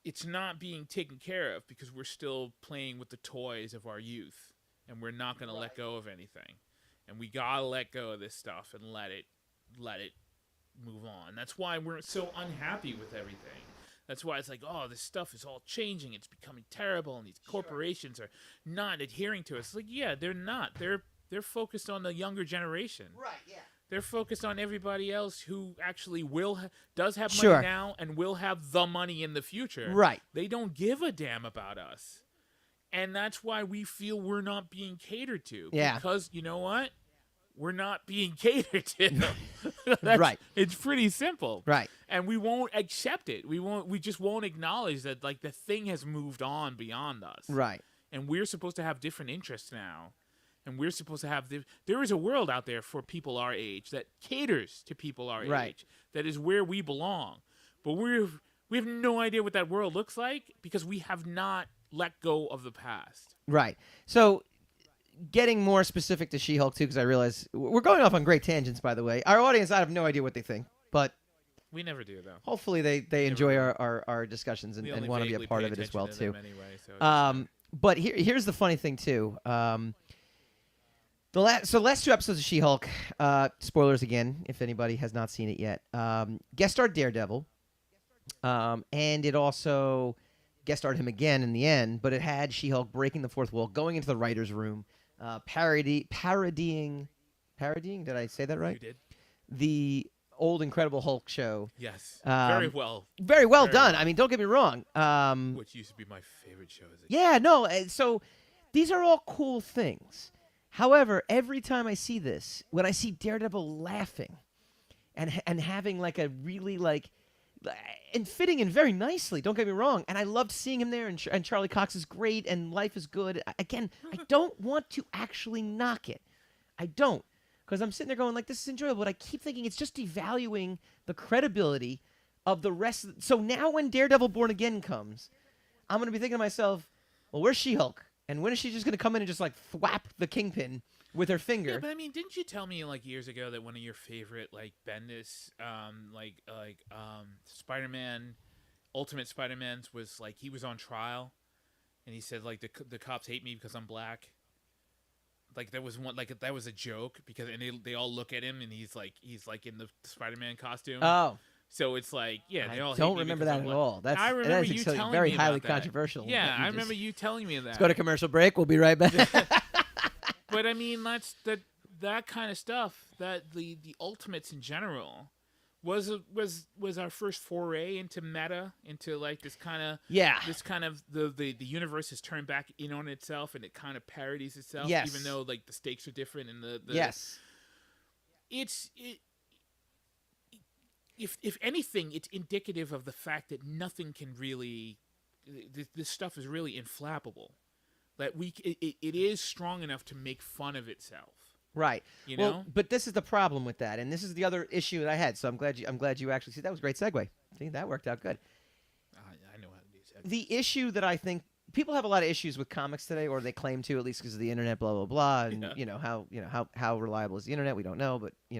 it's not being taken care of because we're still playing with the toys of our youth, and we're not going to let go of anything. And we got to let go of this stuff and let it move on. That's why we're so unhappy with everything. That's why it's like, oh, this stuff is all changing. It's becoming terrible, and these corporations are not adhering to us. Like, yeah, they're not. They're focused on the younger generation. Right. Yeah. They're focused on everybody else who actually does have money now and will have the money in the future. Right. They don't give a damn about us, and that's why we feel we're not being catered to. Yeah. Because you know what? We're not being catered to. Right. It's pretty simple. Right. And we won't accept it. We just won't acknowledge that, like, the thing has moved on beyond us. Right. And we're supposed to have different interests now. And we're supposed to have there is a world out there for people our age that caters to people our age. That is where we belong. But we have no idea what that world looks like because we have not let go of the past. Right. So, getting more specific to She-Hulk, too, because I realize we're going off on great tangents, by the way. Our audience, I have no idea what they think, but we never do, though. Hopefully they enjoy our discussions and want to be a part of it as well, too. Anyway, but here's the funny thing, too. The last two episodes of She-Hulk, spoilers again, if anybody has not seen it yet, guest starred Daredevil, and it also guest starred him again in the end, but it had She-Hulk breaking the fourth wall, going into the writer's room, parodying, did I say that right? You did. The old Incredible Hulk show. Yes. Very well done. I mean, don't get me wrong. Which used to be my favorite show as a kid. Yeah, no. So these are all cool things. However, every time I see this, when I see Daredevil laughing and having like a really like and fitting in very nicely, don't get me wrong, and I loved seeing him there, and Charlie Cox is great, and life is good. Again, I don't want to actually knock it. I don't, because I'm sitting there going like, this is enjoyable, but I keep thinking it's just devaluing the credibility of the rest. So now when Daredevil Born Again comes, I'm going to be thinking to myself, well, where's She-Hulk? And when is she just going to come in and just like thwap the Kingpin with her finger? Yeah, but I mean, didn't you tell me like years ago that one of your favorite like Bendis, Spider-Man, Ultimate Spider-Man's was like he was on trial, and he said like the cops hate me because I'm black. Like that was one like that was a joke because and they all look at him and he's like in the Spider-Man costume. Oh. So it's like, yeah, they all hate me. I don't remember that at all. I remember you telling very me highly about that. controversial. Yeah, I remember you telling me that. Let's go to commercial break. We'll be right back. But I mean, that kind of stuff. That the Ultimates in general was our first foray into meta, into like this kind of the universe has turned back in on itself and it kind of parodies itself. Yes. Even though like the stakes are different and the yes. If anything, it's indicative of the fact that nothing can really, this stuff is really inflappable. That it is strong enough to make fun of itself. Right. You know? But this is the problem with that, and this is the other issue that I had. So I'm glad you actually see that was a great segue. See, that worked out good. I know how to do segue. The issue that I think people have a lot of issues with comics today, or they claim to, at least because of the internet, blah blah blah, and how reliable is the internet? We don't know, but we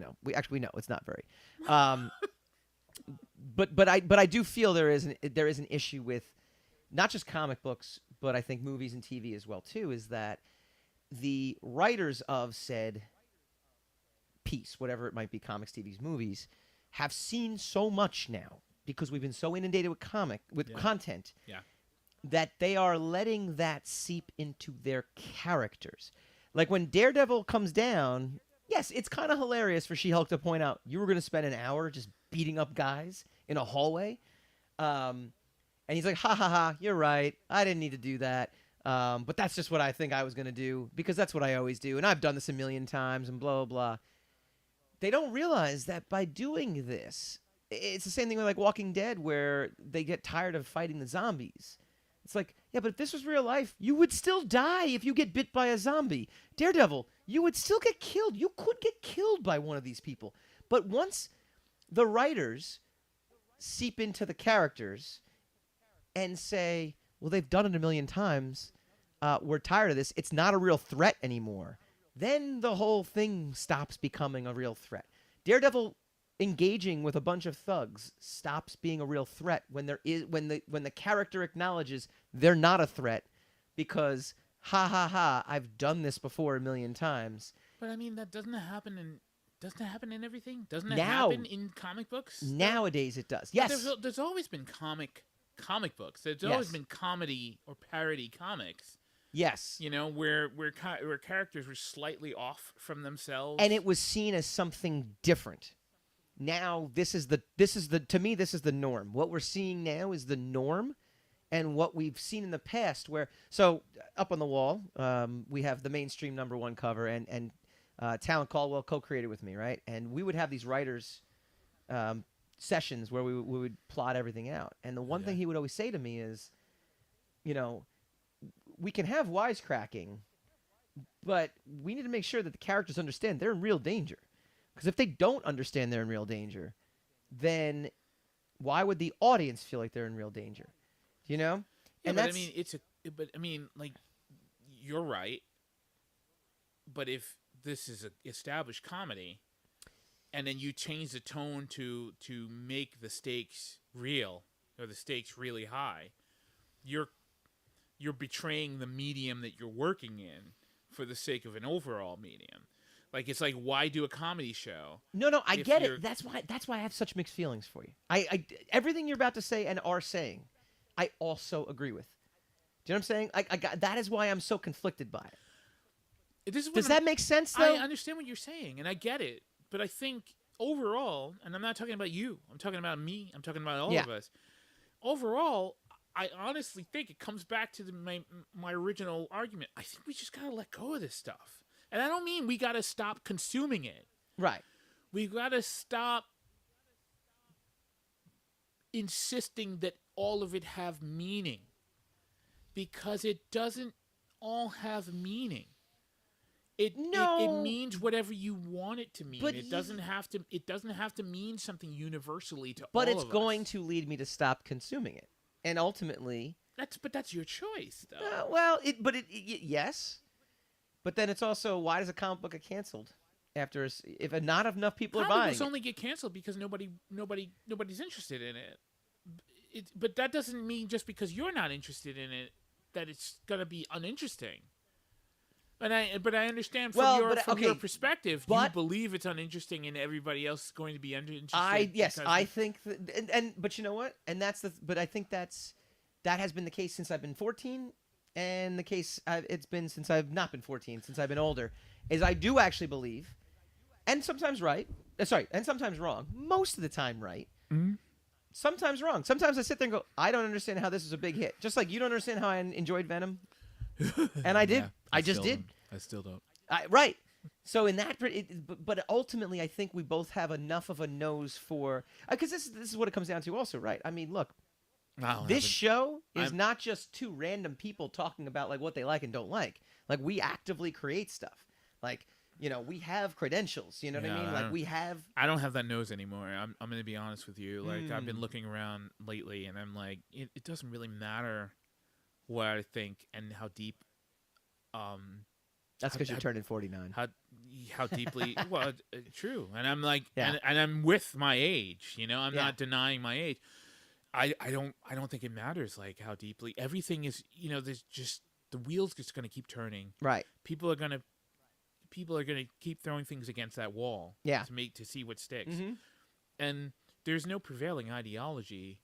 know it's not very. But I do feel there is an issue with not just comic books, but I think movies and TV as well too. Is that the writers of said piece, whatever it might be, comics, TVs, movies, have seen so much now because we've been so inundated with content that they are letting that seep into their characters. Like when Daredevil comes down, yes, it's kind of hilarious for She-Hulk to point out you were going to spend an hour just beating up guys in a hallway. And he's like, ha, ha, ha, you're right. I didn't need to do that. But that's just what I think I was going to do because that's what I always do. And I've done this a million times and blah, blah, blah. They don't realize that by doing this, it's the same thing with like Walking Dead where they get tired of fighting the zombies. It's like, yeah, but if this was real life, you would still die if you get bit by a zombie. Daredevil, you would still get killed. You could get killed by one of these people. But once the writers seep into the characters and say, well, they've done it a million times. We're tired of this. It's not a real threat anymore. Then the whole thing stops becoming a real threat. Daredevil engaging with a bunch of thugs stops being a real threat when the character acknowledges they're not a threat because ha ha ha, I've done this before a million times. But I mean, that doesn't happen in everything? Doesn't it happen in comic books? Nowadays it does. Yes. There's always been comic books. There's always been comedy or parody comics. Yes. Where characters were slightly off from themselves. And it was seen as something different. Now this is the norm. What we're seeing now is the norm, and what we've seen in the past so up on the wall, we have the mainstream #1 cover and Talon Caldwell co-created with me, right? And we would have these writers sessions where we would plot everything out. And the one thing he would always say to me is, we can have wisecracking, but we need to make sure that the characters understand they're in real danger. Because if they don't understand they're in real danger, then why would the audience feel like they're in real danger? Yeah, and but like, you're right. But if this is an established comedy, and then you change the tone to make the stakes real or the stakes really high, you're betraying the medium that you're working in for the sake of an overall medium. Like, it's like, why do a comedy show? No, I get it. That's why I have such mixed feelings for you. I everything you're about to say and are saying, I also agree with. Do you know what I'm saying? That is why I'm so conflicted by it. Does that make sense, though? I understand what you're saying, and I get it. But I think overall, and I'm not talking about you. I'm talking about me. I'm talking about all of us. Overall, I honestly think it comes back to my original argument. I think we just got to let go of this stuff. And I don't mean we got to stop consuming it. Right. We got to stop insisting that all of it have meaning. Because it doesn't all have meaning. It means whatever you want it to mean. But it doesn't have to. It doesn't have to mean something universally to all of us. But it's going to lead me to stop consuming it, and ultimately, that's your choice, though. Yes, but then it's also, why does a comic book get canceled after if not enough people are buying? Comic books only get canceled because nobody's interested in it. But that doesn't mean just because you're not interested in it that it's gonna be uninteresting. But I understand from your perspective, you believe it's uninteresting, and everybody else is going to be uninterested. I think that, but you know what? And but I think that has been the case since I've been 14, and the case it's been since I've not been 14, since I've been older. Is I do actually believe, and sometimes right, and sometimes wrong. Most of the time right. Mm-hmm. Sometimes wrong. Sometimes I sit there and go, I don't understand how this is a big hit. Just like you don't understand how I enjoyed Venom. And I did. Yeah, I just did. I still don't. Right. So in that, but ultimately, I think we both have enough of a nose for, because this is what it comes down to also, right? I mean, look, this show is not just two random people talking about like what they like and don't like. Like, we actively create stuff. Like, you know, we have credentials. You know what I mean? Like, we have. I don't have that nose anymore. I'm going to be honest with you. Like, I've been looking around lately, and I'm like, it doesn't really matter what I think and how deep. That's because you're turning 49. How deeply? Well, true. And I'm like, and I'm with my age. You know, I'm not denying my age. I don't think it matters like how deeply. Everything is. You know, there's just the wheels just going to keep turning. Right. People are gonna keep throwing things against that wall. Yeah. To see what sticks. Mm-hmm. And there's no prevailing ideology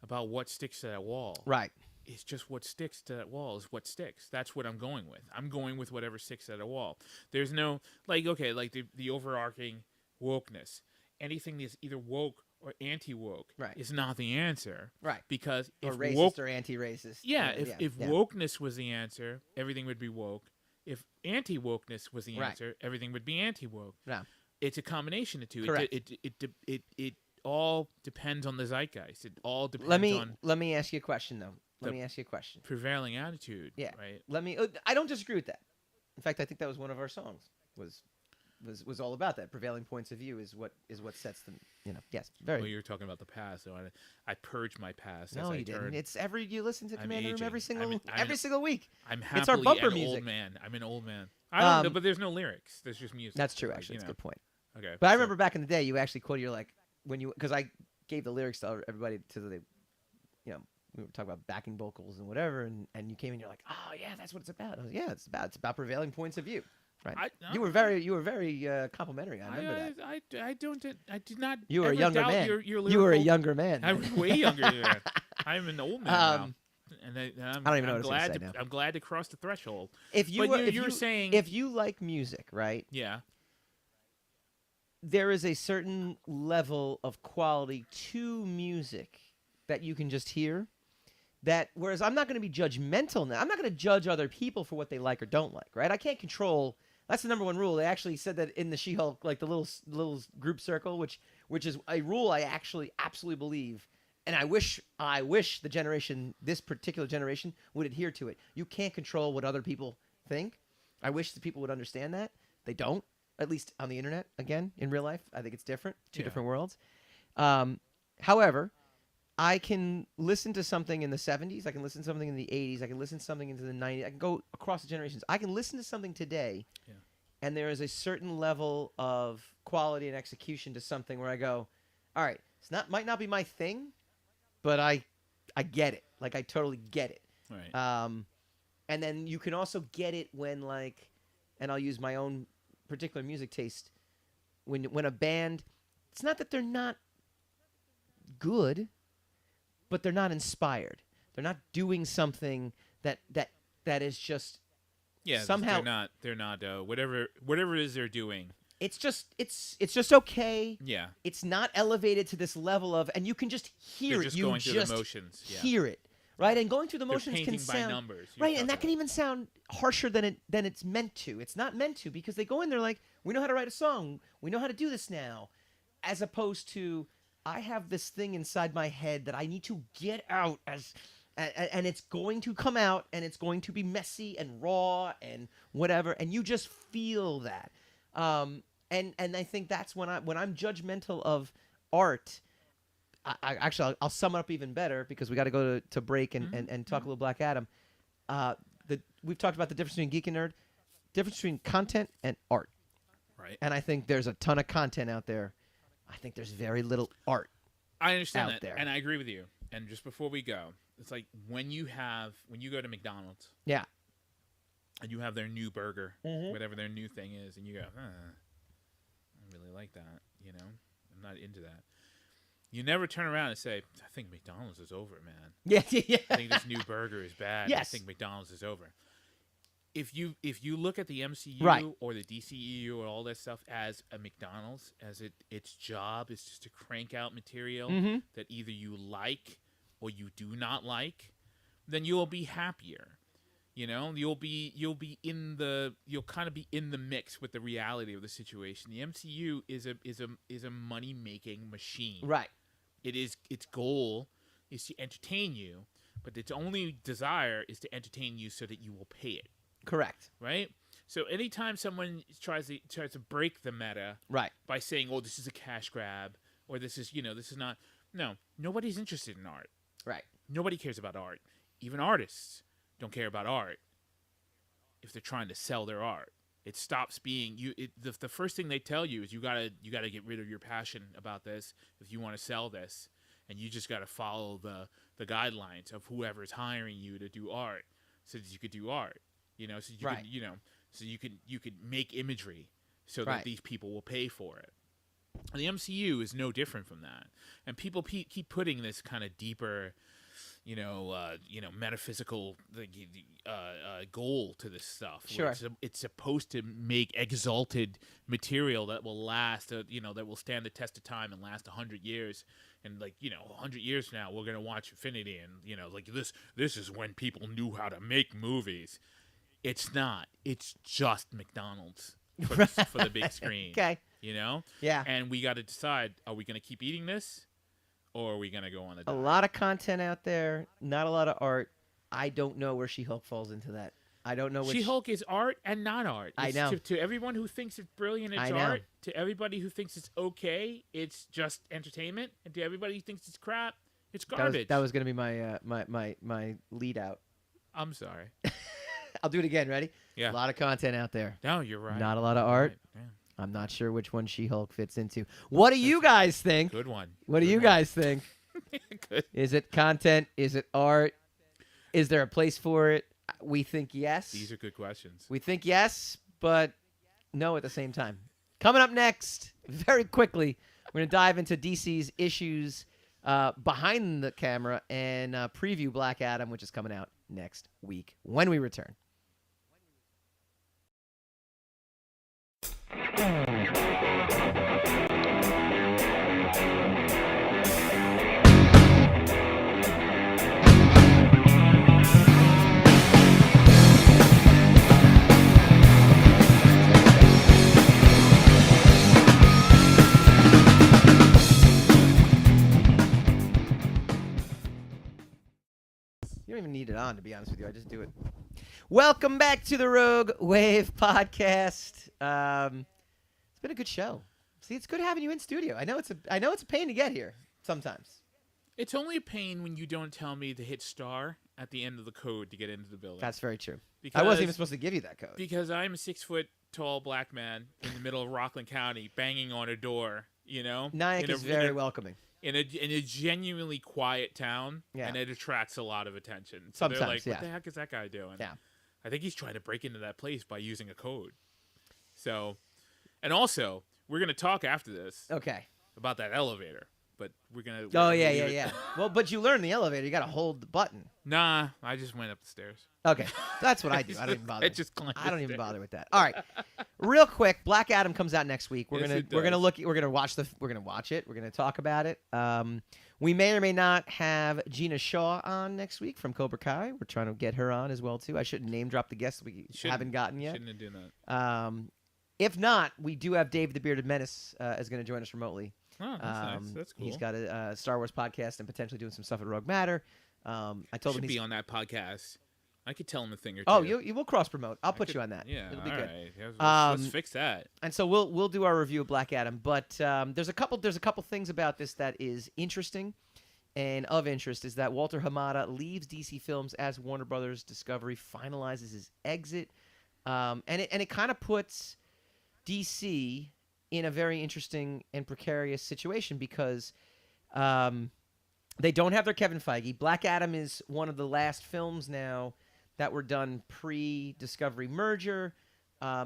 about what sticks to that wall. Right. It's just what sticks to that wall is what sticks. That's what I'm going with. I'm going with whatever sticks to that wall. There's no, like, okay, like the overarching wokeness. Anything that's either woke or anti-woke is not the answer. Right. Because if racist or anti-racist. Yeah, if wokeness was the answer, everything would be woke. If anti-wokeness was the answer, everything would be anti-woke. Yeah. It's a combination of two. Correct. It all depends on the zeitgeist. It all depends on. Let me ask you a question, though. Let me ask you a question. Prevailing attitude. Yeah. Right. I don't disagree with that. In fact, I think that was one of our songs. Was all about that. Prevailing points of view is what sets them. You know. Yes. Very. Well, you're talking about the past, so I purge my past. No, as you didn't. It's you listen to Commander Room every single week. I'm happily it's our bumper an music. Old man. I'm an old man. I don't know, but there's no lyrics. There's just music. That's true. Actually, that's a good point. Okay. But I remember back in the day, you actually quoted. You're like because I gave the lyrics to everybody we were talking about backing vocals and whatever, and you came in, you're like, oh yeah, that's what it's about. I was, yeah, it's about prevailing points of view, right? You were very complimentary. I remember that. I did not. You were a younger man. You were a younger man. I'm way younger than that. I'm an old man now. And I don't even know what I was going to say now. I'm glad to cross the threshold. If you like music, right? Yeah. There is a certain level of quality to music that you can just hear. Whereas I'm not going to be judgmental now. I'm not going to judge other people for what they like or don't like, right? I can't control. That's the number one rule. They actually said that in the She-Hulk, like the little group circle, which is a rule I actually absolutely believe, and I wish this particular generation would adhere to it. You can't control what other people think. I wish the people would understand that. They don't, at least on the internet. Again, in real life, I think it's different. Two different worlds. However, I can listen to something in the 70s. I can listen to something in the 80s. I can listen to something into the 90s. I can go across the generations. I can listen to something today, and there is a certain level of quality and execution to something where I go, all right, might not be my thing, but I get it. Like, I totally get it. Right. And then you can also get it when, like, and I'll use my own particular music taste, when a band, it's not that they're not good, but they're not inspired. They're not doing something that is just somehow they're not whatever it is they're doing. It's just okay. Yeah. It's not elevated to this level of, and you can just hear it. You just going through the motions. Yeah. Hear it, right? And going through the motions can sound by numbers, right, and that can even sound harsher than it's meant to. It's not meant to, because they go in there like, we know how to write a song. We know how to do this now, as opposed to, I have this thing inside my head that I need to get out as And it's going to come out, and it's going to be messy and raw and whatever, and you just feel that. And I think that's when I'm judgmental of art. I'll sum it up even better because we got to go to break and talk a little Black Adam. We've talked about the difference between geek and nerd, difference between content and art. Right. And I think there's a ton of content out there. I think there's very little art. I understand out that, there. and I agree with you. And just before we go, it's like when you go to McDonald's, yeah, and you have their new burger, Mm-hmm. whatever their new thing is, and you go, I don't really like that. You know, I'm not into that. You never turn around and say, I think McDonald's is over, man. Yeah. I think this new burger is bad. Yes. I think McDonald's is over. If you look at the MCU Right. or the DCEU or all that stuff as a McDonald's, as its job is just to crank out material Mm-hmm. that either you like or you do not like, then you'll be happier. You know, you'll kind of be in the mix with the reality of the situation. The MCU is a money making machine. Right. Its goal is to entertain you, but its only desire is to entertain you so that you will pay it. Correct. Right? So anytime someone tries to break the meta Right. by saying, "Oh, this is a cash grab," or this is not. No, nobody's interested in art. Right. Nobody cares about art. Even artists don't care about art if they're trying to sell their art. It stops being the first thing they tell you is you gotta get rid of your passion about this if you want to sell this, and you just gotta follow the guidelines of whoever's hiring you to do art, so that you could do art. You know, so you Right. can, so you could make imagery so that Right. these people will pay for it. And the MCU is no different from that. And people keep putting this kind of deeper, metaphysical goal to this stuff. Sure. It's supposed to make exalted material that will last, that will stand the test of time and last 100 years. And 100 years from now, we're gonna watch Infinity, and this is when people knew how to make movies. It's not. It's just McDonald's for the big screen. Okay. You know? Yeah. And we got to decide, are we going to keep eating this, or are we going to go on a A diet? lot of content out there, not a lot of art. I don't know where She-Hulk falls into that. I don't know which... She-Hulk is art and not art. I know. To everyone who thinks it's brilliant, it's I know. art. To everybody who thinks it's okay, it's just entertainment. And to everybody who thinks it's crap, it's garbage. That was going to be my lead out. I'm sorry. I'll do it again. Ready? Yeah. A lot of content out there. No, you're right. Not a lot of art. Right. Yeah. I'm not sure which one She-Hulk fits into. What do you guys think? Good one. What do you guys think? Good. Is it content? Is it art? Is there a place for it? We think yes. These are good questions. We think yes, but no at the same time. Coming up next, very quickly, we're going to dive into DC's issues behind the camera and preview Black Adam, which is coming out next week when we return. You don't even need it on, to be honest with you. I just do it. Welcome back to the Rogue Wave podcast. It's been a good show. See, it's good having you in studio. I know it's a pain to get here sometimes. It's only a pain when you don't tell me to hit star at the end of the code to get into the building. That's very true. Because, I wasn't even supposed to give you that code. Because I'm a 6-foot-tall black man in the middle of Rockland County banging on a door, Nyack is very welcoming. In a genuinely quiet town, Yeah. and it attracts a lot of attention. So they're Sometimes, like, what yeah. the heck is that guy doing? Yeah. I think he's trying to break into that place by using a code. So, and also, we're going to talk after this Okay. about that elevator. But we're going to... Oh, yeah. Well, but you learn the elevator. You got to hold the button. Nah, I just went up the stairs. Okay. That's what I do. I don't even bother. I don't even bother with that. All right. Real quick, Black Adam comes out next week. We're Yes, it gonna does. watch it. We're gonna talk about it. We may or may not have Gina Shaw on next week from Cobra Kai. We're trying to get her on as well too. I shouldn't name drop the guests we haven't gotten yet. Shouldn't have done that. If not, we do have Dave the Bearded Menace is going to join us remotely. Oh, that's nice. That's cool. He's got a Star Wars podcast and potentially doing some stuff at Rogue Matter. I told him be on that podcast. I could tell him a thing or two. Oh, you will cross promote. I'll put you on that. Yeah, it'll be good. Right. Let's fix that. And so we'll do our review of Black Adam. But there's a couple things about this that is interesting, and of interest is that Walter Hamada leaves DC Films as Warner Brothers Discovery finalizes his exit, and it kind of puts DC in a very interesting and precarious situation because they don't have their Kevin Feige. Black Adam is one of the last films now that were done pre-Discovery merger.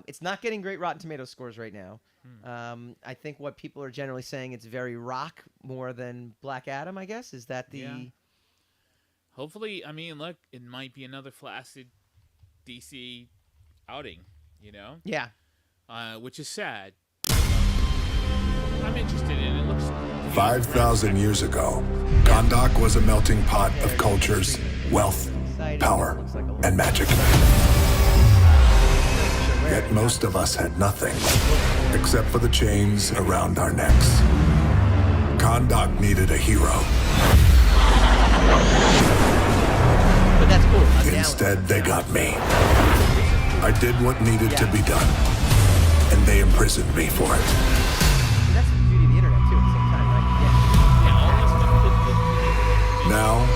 It's not getting great Rotten Tomatoes scores right now. I think what people are generally saying, it's very Rock more than Black Adam, I guess. Is that the... Yeah. Hopefully, I mean, look, it might be another flaccid DC outing, you know? Yeah. Which is sad. I'm interested in it. It looks... 5,000 years ago, Kahndaq was a melting pot of cultures, wealth, power, and magic. Yet most of us had nothing, except for the chains around our necks. Kahndaq needed a hero. But that's cool. Instead, they got me. I did what needed to be done, and they imprisoned me for it. That's the beauty of the internet, too, at the same time, right? Now,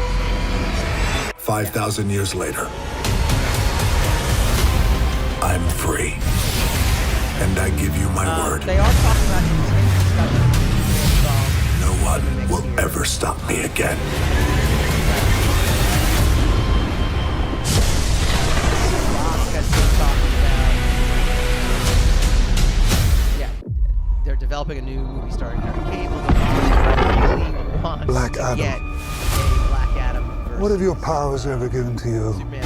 5,000 years later, I'm free. And I give you my word. They are talking about no one will ever stop me again. They're developing a new movie starring Harry Cable. Black Adam. Get a Black Adam versus What have your powers ever given to you? Superman.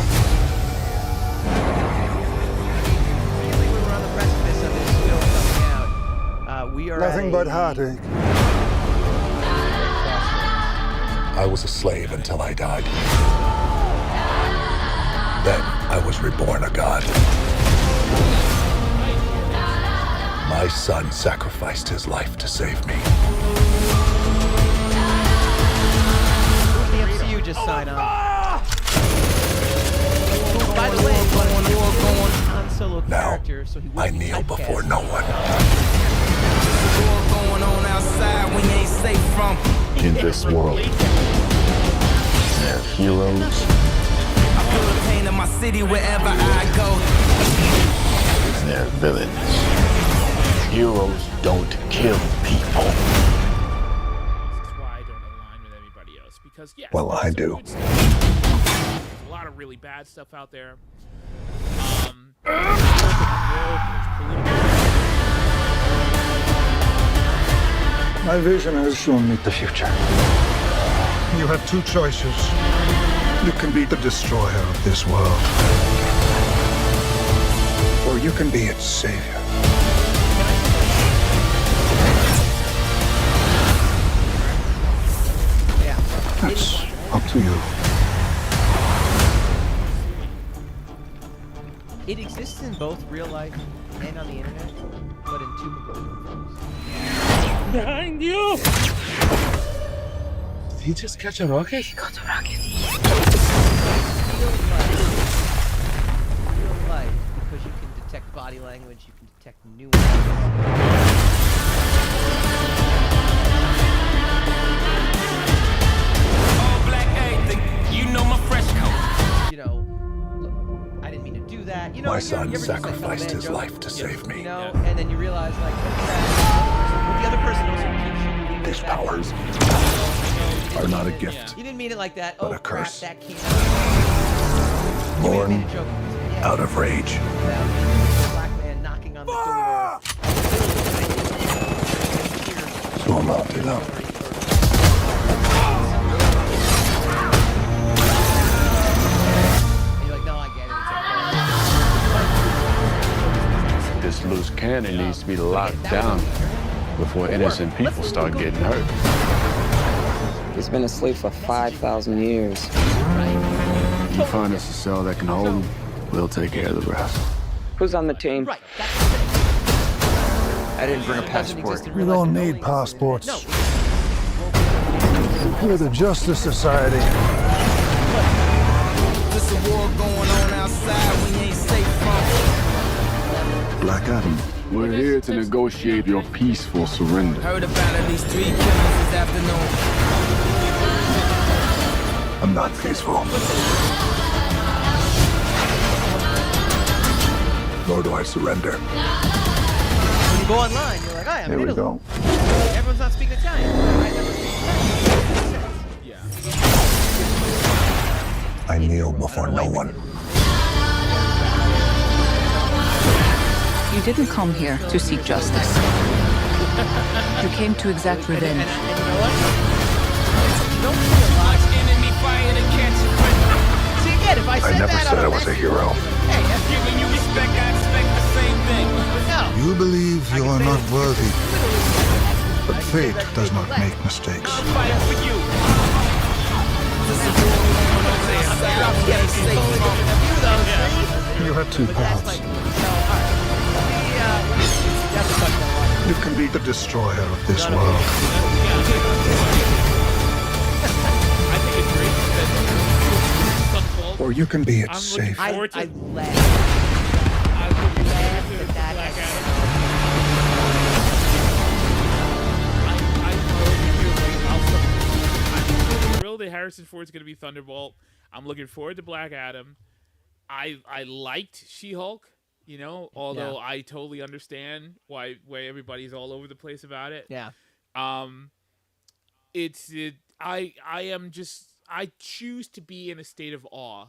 Really, we're on the precipice of this film coming out. We are Nothing but heartache. I was a slave until I died. Then I was reborn a god. My son sacrificed his life to save me. The MCU just signed on. By the way, Han Solo character, so he I kneel before no one. In this world, there are heroes. I feel the pain in my city wherever I go. There are villains. Heroes don't kill people. This is why I don't align with everybody else. Because, yeah. Well, I do. There's a lot of really bad stuff out there. My vision has shown me the future. You have two choices. You can be the destroyer of this world, or you can be its savior. Yeah. That's up to you. It exists in both real life and on the internet, but in two completely different forms. Behind you! Did he just catch a rocket? He got a rocket. Real life, because you can detect body language, you can detect nuance. All black anything, you know my fresh coat. You know, look, I didn't mean to do that. You know, My you ever son just, like, sacrificed bad his joke, life to save me. You know, and then you realize, like, the other person also keeps you believing These that powers are not a gift. You didn't mean it like that. But Oh, a curse. crap, that came Born You made a joke. Yeah, out of rage. about a black man knocking on the door. So I'm out to love. And you're like, no, I get it. This loose cannon needs to be locked down before innocent people start getting hurt. He's been asleep for 5,000 years. You find us a cell that can hold him, we'll take care of the rest. Who's on the team? Right. That's the thing. I didn't bring a It doesn't passport. exist in We real life. don't It only need exists in real life. passports. No. We're the Justice Society. a war going on outside when you ain't safe from. Black Adam. We're here to negotiate your peaceful surrender. Heard about at least 3 killings this afternoon. I'm not peaceful. Nor do I surrender. When you go online, you're like, I'm Here in we Italy. go. Everyone's not speaking Italian. I never speak Italian. Yeah. I kneel before no one. You didn't come here to seek justice. You came to exact revenge. And you know what? Don't see a lot. Enemy fire to catch a fight. See, again, if I said never that, said I was a hero. Hey, that's Giving you respect, I expect the same thing. no. You believe you are not worthy, but fate does not make mistakes. I'm fighting for you. You have two paths. You can be the destroyer of this world, I think it's great that some fault. or you can be its I'm looking safe. forward to. I laugh. I'm looking forward to that. Black Adam. I'm thrilled that Harrison Ford's going to be Thunderbolt. I'm looking forward to Black Adam. I liked She-Hulk, you know, although I totally understand why everybody's all over the place about it. Yeah. I choose to be in a state of awe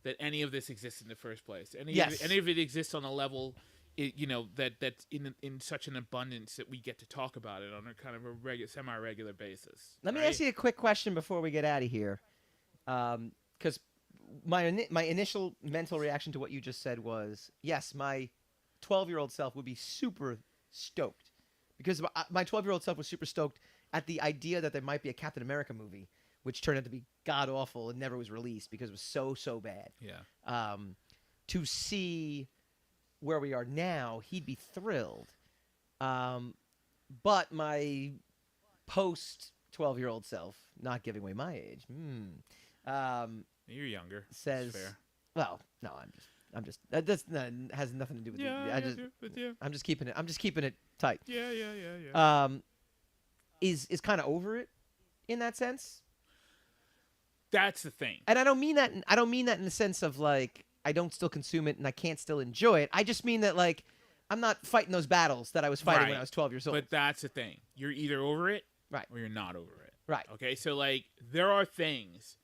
that any of this exists in the first place. Any of it exists on a level, that's in such an abundance that we get to talk about it on a kind of a semi-regular basis. Let me ask you a quick question before we get out of here, because my initial mental reaction to what you just said was, yes, my 12-year-old self would be super stoked, because my 12-year-old self was super stoked at the idea that there might be a Captain America movie, which turned out to be god-awful and never was released because it was so bad. Yeah. To see where we are now, he'd be thrilled. But my post-12-year-old self, not giving away my age, You're younger. says, That's fair. well, no, I'm just that has nothing to do with Yeah. I'm just keeping it tight. Yeah. Is kind of over it in that sense. That's the thing. And I don't mean that in the sense of like I don't still consume it and I can't still enjoy it. I just mean that like I'm not fighting those battles that I was fighting when I was 12 years old. But that's the thing. You're either over it, right, or you're not over it. Right. Okay. So like there are things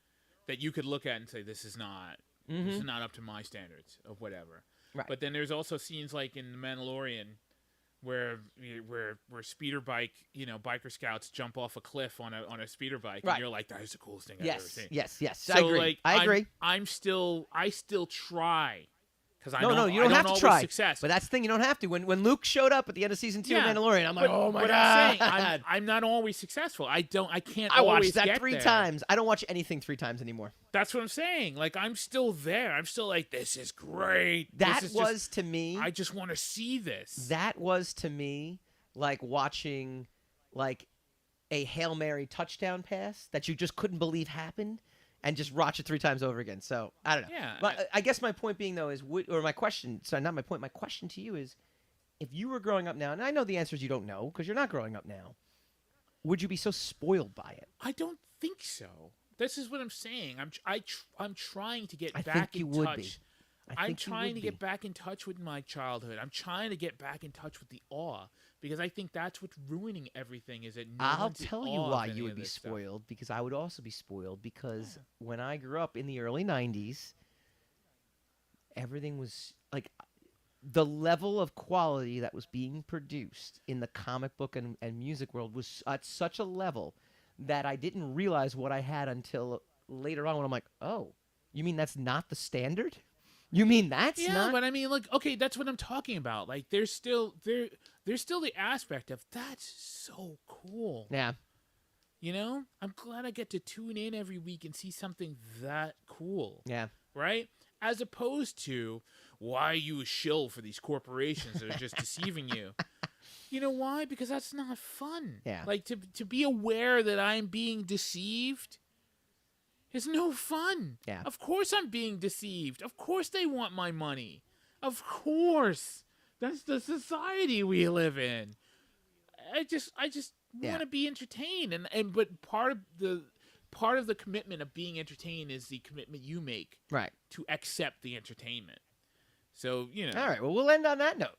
that you could look at and say this is not up to my standards of whatever. Right. But then there's also scenes like in The Mandalorian where speeder bike, biker scouts jump off a cliff on a speeder bike, and you're like, that is the coolest thing I've ever seen. Yes. So, I agree. like, I agree. I still try. Because you don't have to try. Success. But that's the thing, you don't have to. When Luke showed up at the end of season 2 of Mandalorian, I'm like, oh my god! I'm saying, I'm not always successful. I can't. I always watched that get 3 there. times. I don't watch anything 3 times anymore. That's what I'm saying. Like I'm still there. I'm still like, this is great. To me. I just want to see this. That was to me like watching like a Hail Mary touchdown pass that you just couldn't believe happened. And just watch it 3 times over again. So I don't know. Yeah. But I guess my point being though is, my question. Sorry, not my point. My question to you is, if you were growing up now, and I know the answer is you don't know because you're not growing up now, would you be so spoiled by it? I don't think so. This is what I'm saying. I'm trying to get I back think you in would touch. be. I'm trying to get back in touch with my childhood. I'm trying to get back in touch with the awe because I think that's what's ruining everything. Is that I'll tell you why you would be spoiled because I would also be spoiled because when I grew up in the early 90s, everything was like the level of quality that was being produced in the comic book and music world was at such a level that I didn't realize what I had until later on when I'm like, oh, you mean that's not the standard? You mean that's not? Yeah, but I mean, look, okay, that's what I'm talking about. Like, there's still the aspect of that's so cool. Yeah. You know, I'm glad I get to tune in every week and see something that cool. Yeah. Right? As opposed to, why are you a shill for these corporations that are just deceiving you? You know why? Because that's not fun. Yeah. Like, to be aware that I'm being deceived It's no fun. Yeah. Of course I'm being deceived. Of course they want my money. Of course. That's the society we live in. I just want to be entertained, but part of the commitment of being entertained is the commitment you make to accept the entertainment. So, All right, well, we'll end on that note.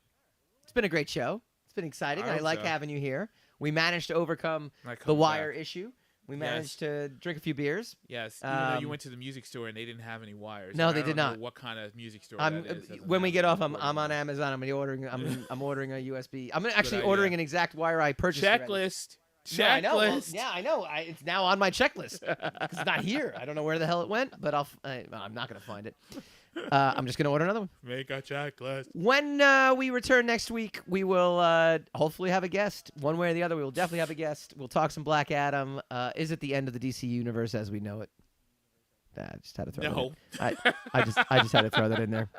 It's been a great show. It's been exciting. I like having you here. We managed to overcome the wire issue. We managed to drink a few beers. Yes, even though you went to the music store and they didn't have any wires. No, they did not. What kind of music store that is? When we get off, I'm on Amazon. I'm ordering a USB. I'm actually ordering an exact wire I purchased. Checklist. Yeah, I know. Well, I know. It's now on my checklist. It's not here. I don't know where the hell it went, but I'm not going to find it. I'm just going to order another one. Make a checklist. When we return next week, we will hopefully have a guest. One way or the other, we will definitely have a guest. We'll talk some Black Adam. Is it the end of the DC universe as we know it? I just had to throw that in. I just had to throw that in there.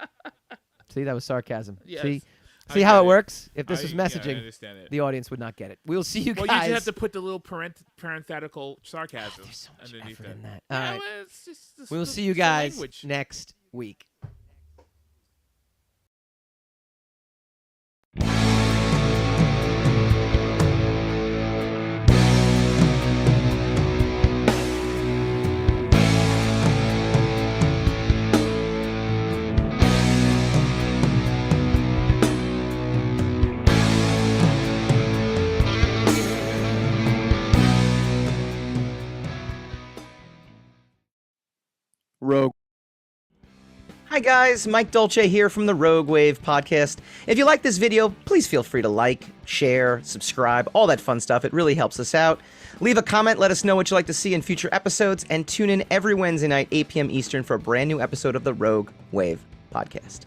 See, that was sarcasm. Yes. See how it works? If this was messaging, I understand it. the audience would not get it. We'll see you guys. Well, you just have to put the little parenthetical sarcasm there's so much underneath effort in that. Yeah, All right. well, it's just We'll see you guys language. next week. Rogue. Hi guys, Mike Dolce here from the Rogue Wave podcast. If you like this video, please feel free to like, share, subscribe, all that fun stuff. It really helps us out. Leave a comment, let us know what you'd like to see in future episodes, and tune in every Wednesday night, 8 p.m. Eastern for a brand new episode of the Rogue Wave podcast.